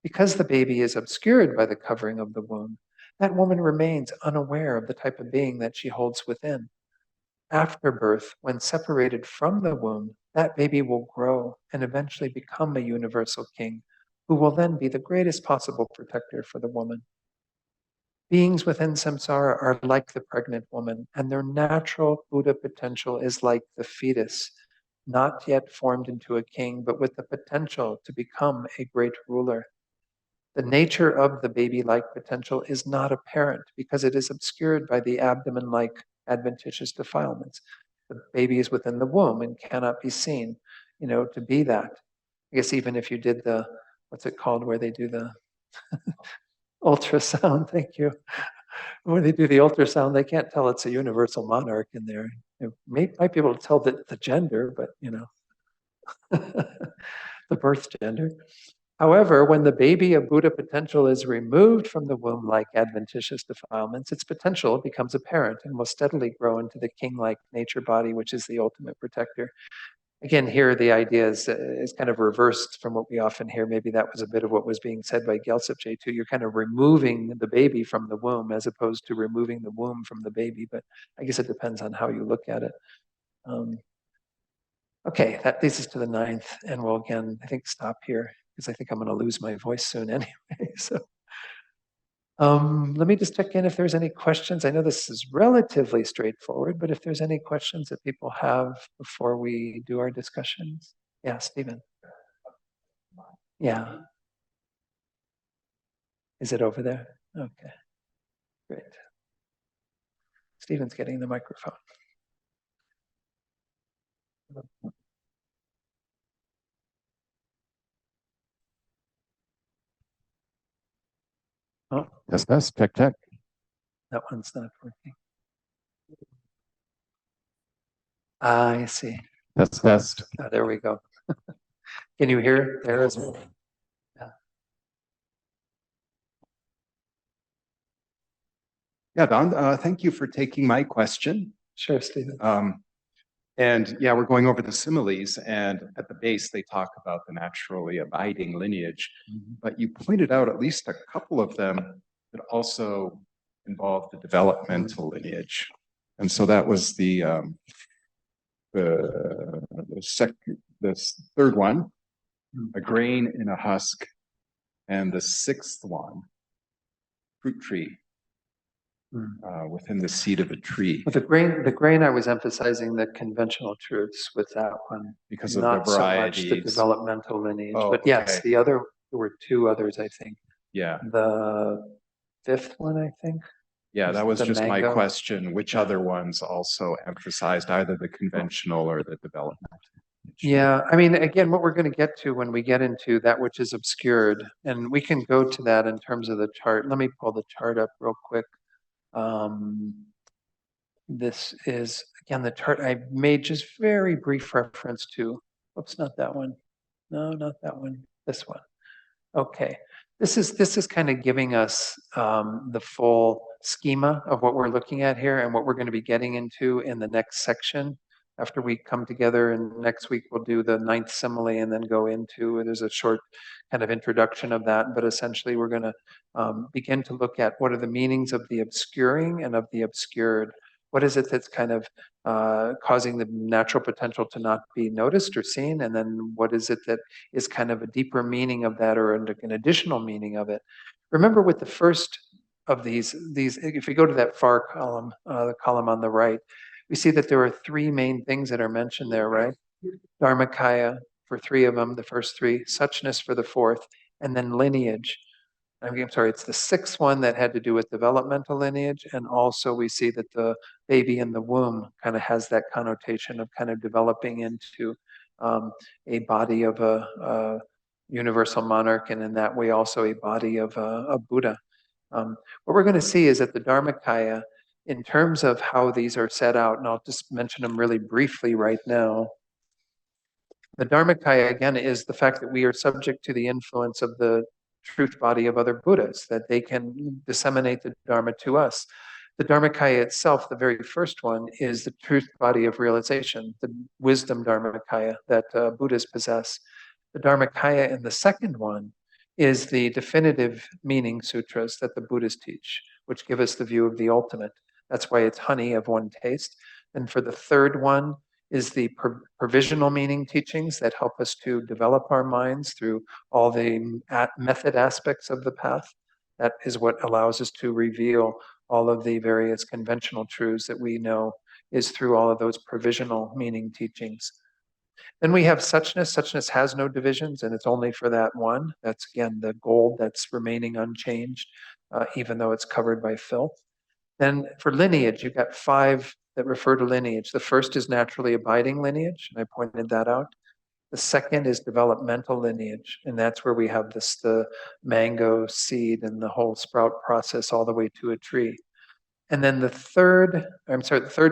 Because the baby is obscured by the covering of the womb, that woman remains unaware of the type of being that she holds within. After birth, when separated from the womb, that baby will grow and eventually become a universal king, who will then be the greatest possible protector for the woman. Beings within samsara are like the pregnant woman, and their natural Buddha potential is like the fetus, not yet formed into a king, but with the potential to become a great ruler. The nature of the baby-like potential is not apparent because it is obscured by the abdomen-like adventitious defilements. The baby is within the womb and cannot be seen, to be that. I guess even if you did the, what's it called, where they do the ultrasound, thank you. When they do the ultrasound, they can't tell it's a universal monarch in there. Might be able to tell the gender, but, the birth gender. However, when the baby of Buddha potential is removed from the womb like adventitious defilements, its potential becomes apparent and will steadily grow into the king-like nature body, which is the ultimate protector. Again, here the idea is kind of reversed from what we often hear. Maybe that was a bit of what was being said by Gyaltsab Je too. You're kind of removing the baby from the womb as opposed to removing the womb from the baby. But I guess it depends on how you look at it. Okay, that leads us to the ninth, and we'll again, I think, stop here because I think I'm going to lose my voice soon anyway. So let me just check in if there's any questions. I know this is relatively straightforward, but if there's any questions that people have before we do our discussions. Yeah, Stephen. Yeah. Is it over there? Okay, great. Stephen's getting the microphone. Oh, Test, check. that one's not working. I see. Test. Oh, there we go. Can you hear there as well? Yeah, Don, thank you for taking my question. Sure, Stephen. And yeah, we're going over the similes, and at the base, they talk about the naturally abiding lineage. But you pointed out at least a couple of them that also involve the developmental lineage. And so that was the third one, a grain in a husk, and the sixth one, fruit tree. Within the seed of a tree. With the grain, I was emphasizing the conventional truths with that one, because of not the so much the varieties. developmental lineage. Oh, but yes, okay. there were two others, I think. Yeah. The fifth one, I think. Yeah, that was the just my mango. question. Which other ones also emphasized either the conventional or the developmental? Yeah, I mean, again, what we're going to get to when we get into that which is obscured, and we can go to that in terms of the chart. Let me pull the chart up real quick. This is, again, the chart I made just very brief reference to. Oops, not that one. No, not that one. This one. Okay. This is kind of giving us the full schema of what we're looking at here and what we're going to be getting into in the next section. After we come together, and next week we'll do the ninth simile and then go into, there's a short kind of introduction of that, but essentially we're going to begin to look at what are the meanings of the obscuring and of the obscured. What is it that's kind of causing the natural potential to not be noticed or seen? And then what is it that is kind of a deeper meaning of that or an additional meaning of it? Remember with the first of these, if we go to that far column, the column on the right, we see that there are three main things that are mentioned there, right? Dharmakaya for three of them, the first three, suchness for the fourth, and then lineage. I'm sorry, it's the sixth one that had to do with developmental lineage. And also we see that the baby in the womb kind of has that connotation of kind of developing into a body of a universal monarch, and in that way also a body of a Buddha. What we're going to see is that the Dharmakaya, in terms of how these are set out, and I'll just mention them really briefly right now. The Dharmakaya, again, is the fact that we are subject to the influence of the truth body of other Buddhas, that they can disseminate the Dharma to us. The Dharmakaya itself, the very first one, is the truth body of realization, the wisdom Dharmakaya that Buddhas possess. The Dharmakaya in the second one is the definitive meaning sutras that the Buddhists teach, which give us the view of the ultimate. That's why it's honey of one taste. And for the third one is the provisional meaning teachings that help us to develop our minds through all the method aspects of the path. That is what allows us to reveal all of the various conventional truths that we know is through all of those provisional meaning teachings. Then we have suchness. Suchness has no divisions, and it's only for that one. That's, again, the gold that's remaining unchanged, even though it's covered by filth. Then for lineage, you've got five that refer to lineage. The first is naturally abiding lineage, and I pointed that out. The second is developmental lineage, and that's where we have the mango seed and the whole sprout process all the way to a tree. And then the third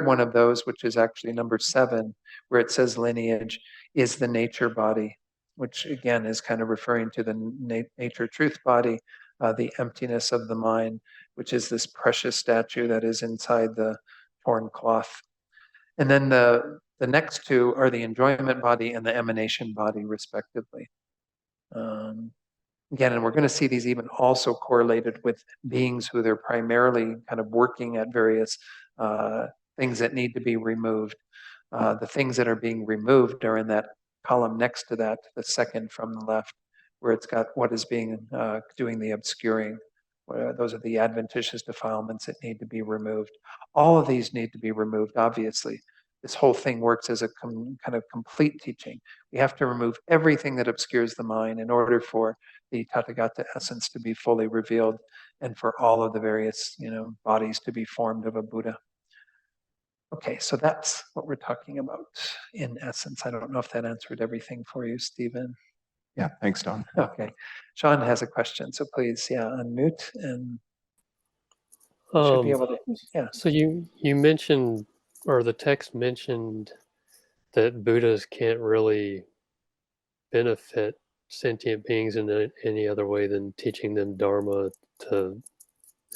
one of those, which is actually number 7, where it says lineage, is the nature body, which again is kind of referring to the nature truth body, the emptiness of the mind, which is this precious statue that is inside the torn cloth. And then the next two are the enjoyment body and the emanation body, respectively. Again, and we're going to see these even also correlated with beings who they're primarily kind of working at various things that need to be removed. The things that are being removed are in that column next to that, the second from the left, where it's got what is being doing the obscuring. Those are the adventitious defilements that need to be removed. All of these need to be removed, obviously. This whole thing works as a kind of complete teaching. We have to remove everything that obscures the mind in order for the Tathagata essence to be fully revealed and for all of the various, bodies to be formed of a Buddha. Okay, so that's what we're talking about in essence. I don't know if that answered everything for you, Stephen. Yeah, thanks, Don. Okay. Sean has a question, so please, unmute and you should be able to, So you mentioned, or the text mentioned, that Buddhas can't really benefit sentient beings in any other way than teaching them Dharma to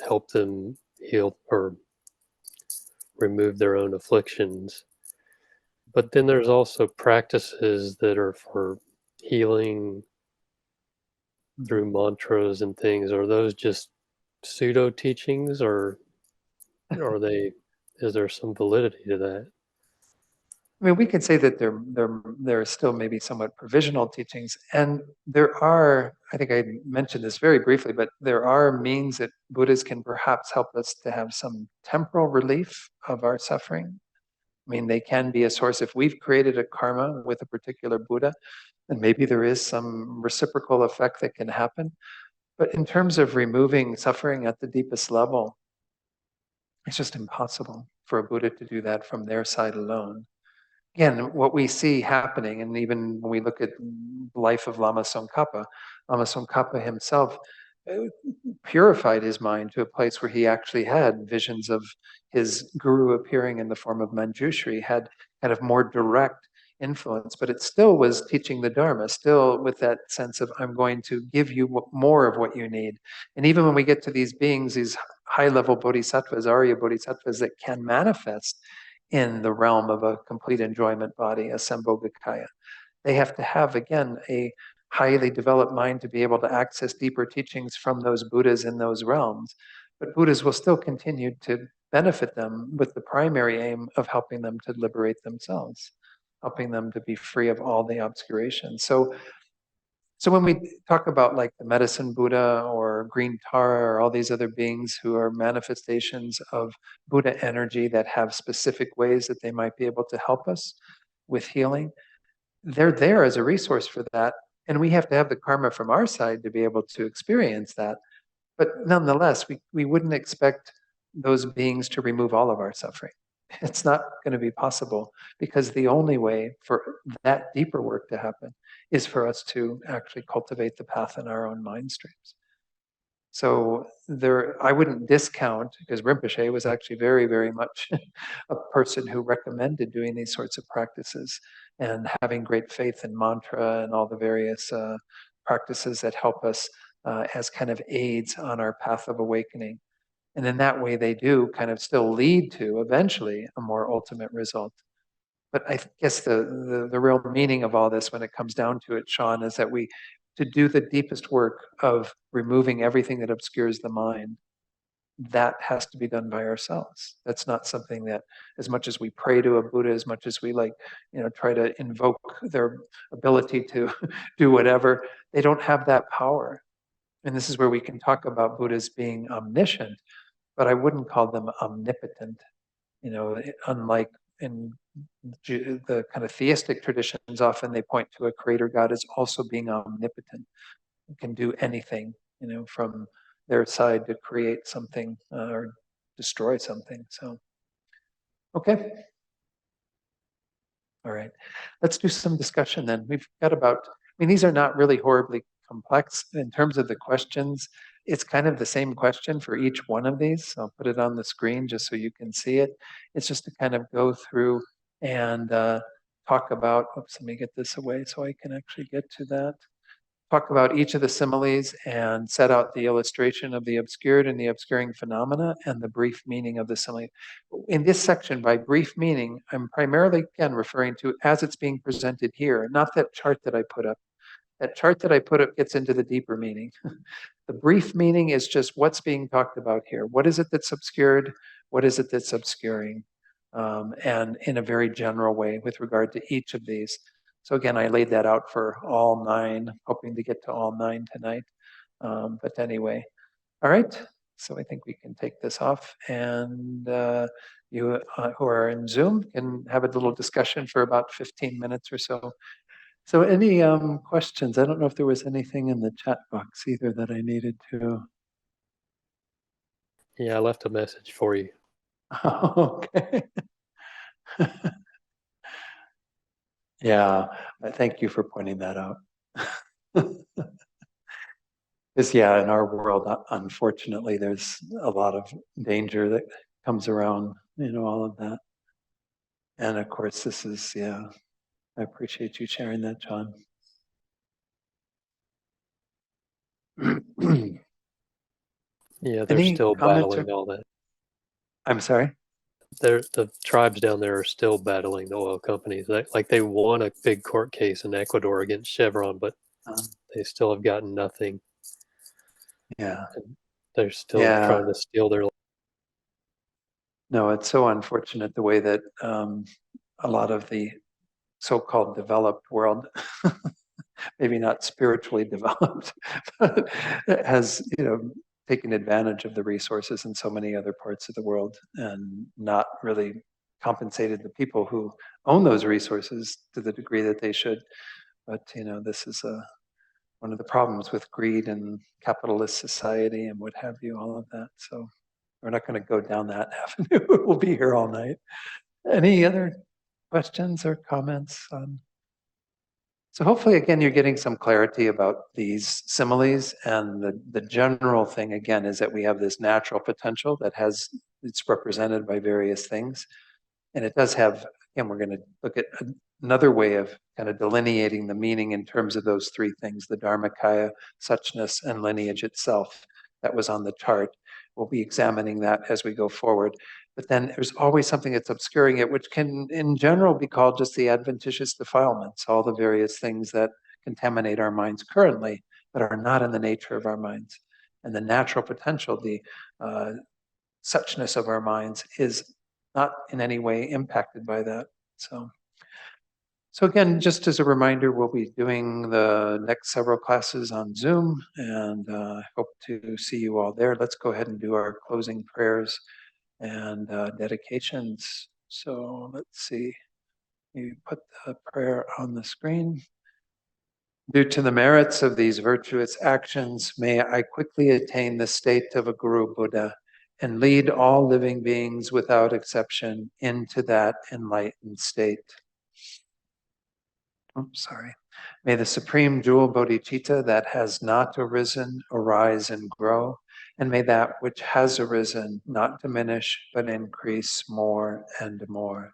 help them heal or remove their own afflictions. But then there's also practices that are for healing through mantras and things. Are those just pseudo teachings, or are they? Is there some validity to that? I mean, we could say that there are still maybe somewhat provisional teachings, and there are. I think I mentioned this very briefly, but there are means that Buddhas can perhaps help us to have some temporal relief of our suffering. I mean, they can be a source. If we've created a karma with a particular Buddha, then maybe there is some reciprocal effect that can happen. But in terms of removing suffering at the deepest level, it's just impossible for a Buddha to do that from their side alone. Again, what we see happening, and even when we look at the life of Lama Tsongkhapa himself purified his mind to a place where he actually had visions of his guru appearing in the form of Manjushri, had kind of more direct influence, but it still was teaching the Dharma, still with that sense of, I'm going to give you more of what you need. And even when we get to these beings, these high-level bodhisattvas, Arya bodhisattvas that can manifest in the realm of a complete enjoyment body, a Sambhogakaya, they have to have, again, a highly developed mind to be able to access deeper teachings from those Buddhas in those realms. But Buddhas will still continue to benefit them with the primary aim of helping them to liberate themselves, helping them to be free of all the obscurations. So when we talk about like the medicine Buddha or green Tara or all these other beings who are manifestations of Buddha energy that have specific ways that they might be able to help us with healing, they're there as a resource for that. And we have to have the karma from our side to be able to experience that. But nonetheless, we wouldn't expect those beings to remove all of our suffering. It's not going to be possible, because the only way for that deeper work to happen is for us to actually cultivate the path in our own mind streams. So I wouldn't discount, because Rinpoche was actually very, very much a person who recommended doing these sorts of practices and having great faith in mantra and all the various practices that help us as kind of aids on our path of awakening. And in that way, they do kind of still lead to eventually a more ultimate result. But I guess the real meaning of all this, when it comes down to it, Sean, is that to do the deepest work of removing everything that obscures the mind, that has to be done by ourselves. That's not something that, as much as we pray to a Buddha, as much as we try to invoke their ability to do whatever, they don't have that power. And this is where we can talk about Buddhas being omniscient, but I wouldn't call them omnipotent. Unlike in the kind of theistic traditions, often they point to a creator God as also being omnipotent, can do anything, from their side to create something or destroy something. So, okay. All right. Let's do some discussion then. We've got these are not really horribly complex in terms of the questions. It's kind of the same question for each one of these. I'll put it on the screen just so you can see it. It's just to kind of go through and talk about, oops, let me get this away so I can actually get to that. Talk about each of the similes and set out the illustration of the obscured and the obscuring phenomena and the brief meaning of the simile. In this section, by brief meaning, I'm primarily, again, referring to as it's being presented here, not that chart that I put up. That chart that I put up gets into the deeper meaning. The brief meaning is just what's being talked about here. What is it that's obscured? What is it that's obscuring? And in a very general way with regard to each of these. So again, I laid that out for all 9, hoping to get to all 9 tonight. But anyway, all right. So I think we can take this off, and you who are in Zoom can have a little discussion for about 15 minutes or so. So any questions? I don't know if there was anything in the chat box either that I needed to. Yeah, I left a message for you. Okay. Yeah, thank you for pointing that out. Because yeah, in our world, unfortunately, there's a lot of danger that comes around, all of that. And of course, this is, yeah, I appreciate you sharing that, John. Yeah, they're Any still comments or battling all that. I'm sorry? The tribes down there are still battling the oil companies. Like they won a big court case in Ecuador against Chevron, but Uh, they still have gotten nothing. yeah. And they're still Yeah. trying to steal their. No, it's so unfortunate the way that a lot of the so-called developed world, maybe not spiritually developed, but has, taken advantage of the resources in so many other parts of the world and not really compensated the people who own those resources to the degree that they should. But, this is one of the problems with greed and capitalist society and what have you, all of that. So we're not going to go down that avenue. We'll be here all night. Any other questions or comments on? So hopefully, again, you're getting some clarity about these similes, and the general thing, again, is that we have this natural potential that it's represented by various things. And it does have, again, we're going to look at another way of kind of delineating the meaning in terms of those three things, the Dharmakaya, suchness, and lineage itself that was on the chart. We'll be examining that as we go forward. But then there's always something that's obscuring it, which can, in general, be called just the adventitious defilements, all the various things that contaminate our minds currently, but are not in the nature of our minds. And the natural potential, the suchness of our minds is not in any way impacted by that. So again, just as a reminder, we'll be doing the next several classes on Zoom, and I hope to see you all there. Let's go ahead and do our closing prayers and dedications. So let's see. You put the prayer on the screen. Due to the merits of these virtuous actions, may I quickly attain the state of a Guru Buddha and lead all living beings without exception into that enlightened state. Oh, sorry. May the supreme jewel bodhicitta that has not arisen arise and grow, and may that which has arisen not diminish but increase more and more.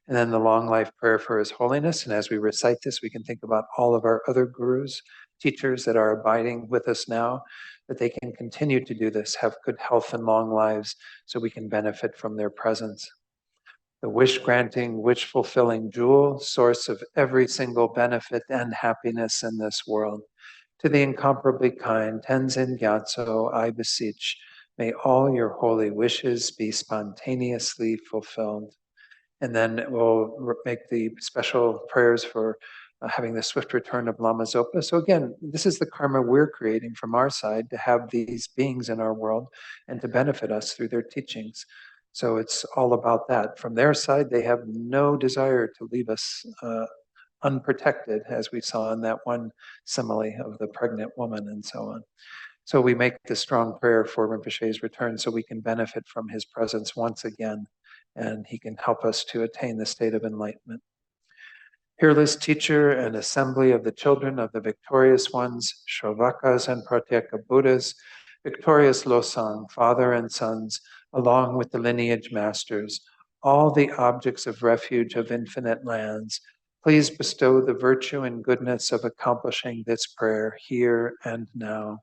And then the long life prayer for His Holiness. And as we recite this, we can think about all of our other gurus, teachers that are abiding with us now, that they can continue to do this, have good health and long lives, so we can benefit from their presence. The wish-granting, wish-fulfilling jewel, source of every single benefit and happiness in this world. To the incomparably kind Tenzin Gyatso, I beseech, may all your holy wishes be spontaneously fulfilled. And then we'll make the special prayers for having the swift return of Lama Zopa. So again, this is the karma we're creating from our side to have these beings in our world and to benefit us through their teachings. So it's all about that. From their side, they have no desire to leave us unprotected, as we saw in that one simile of the pregnant woman and so on. So we make the strong prayer for Rinpoche's return so we can benefit from his presence once again, and he can help us to attain the state of enlightenment. Peerless teacher and assembly of the children of the victorious ones, Shravakas and Pratyeka Buddhas, victorious Losang, father and sons, along with the lineage masters, all the objects of refuge of infinite lands, please bestow the virtue and goodness of accomplishing this prayer here and now.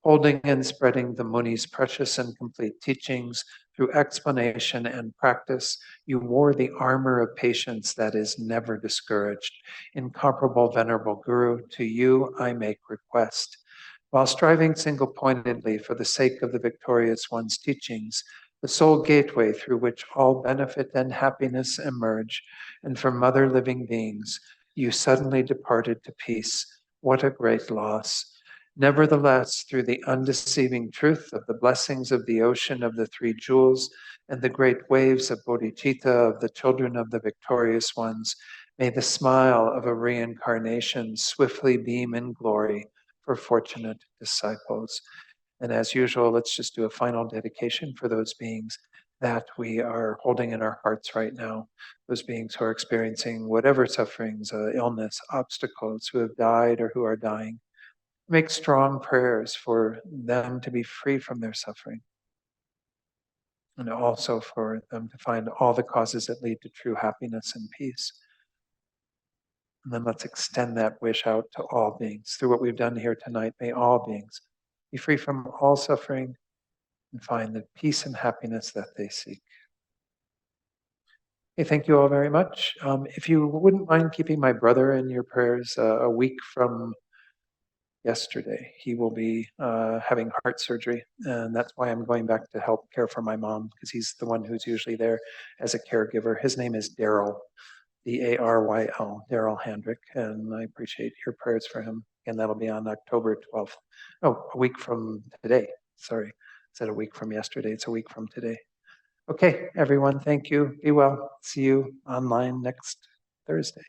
Holding and spreading the Muni's precious and complete teachings through explanation and practice, you wore the armor of patience that is never discouraged. Incomparable Venerable Guru, to you I make request. While striving single-pointedly for the sake of the victorious one's teachings, the sole gateway through which all benefit and happiness emerge, and from other living beings, you suddenly departed to peace. What a great loss. Nevertheless, through the undeceiving truth of the blessings of the ocean of the three jewels and the great waves of bodhicitta of the children of the victorious ones, may the smile of a reincarnation swiftly beam in glory for fortunate disciples. And as usual, let's just do a final dedication for those beings. that we are holding in our hearts right now. Those beings who are experiencing whatever sufferings, illness, obstacles, who have died or who are dying. Make strong prayers for them to be free from their suffering. And also for them to find all the causes that lead to true happiness and peace. And then let's extend that wish out to all beings. Through what we've done here tonight, may all beings be free from all suffering and find the peace and happiness that they seek. Okay, thank you all very much. If you wouldn't mind keeping my brother in your prayers, a week from yesterday, he will be having heart surgery, and that's why I'm going back to help care for my mom, because he's the one who's usually there as a caregiver. His name is Daryl, Daryl, Daryl Handrick, and I appreciate your prayers for him. And that'll be on October 12th. Oh, a week from today. Sorry, I said a week from yesterday. It's a week from today. Okay, everyone, thank you. Be well. See you online next Thursday.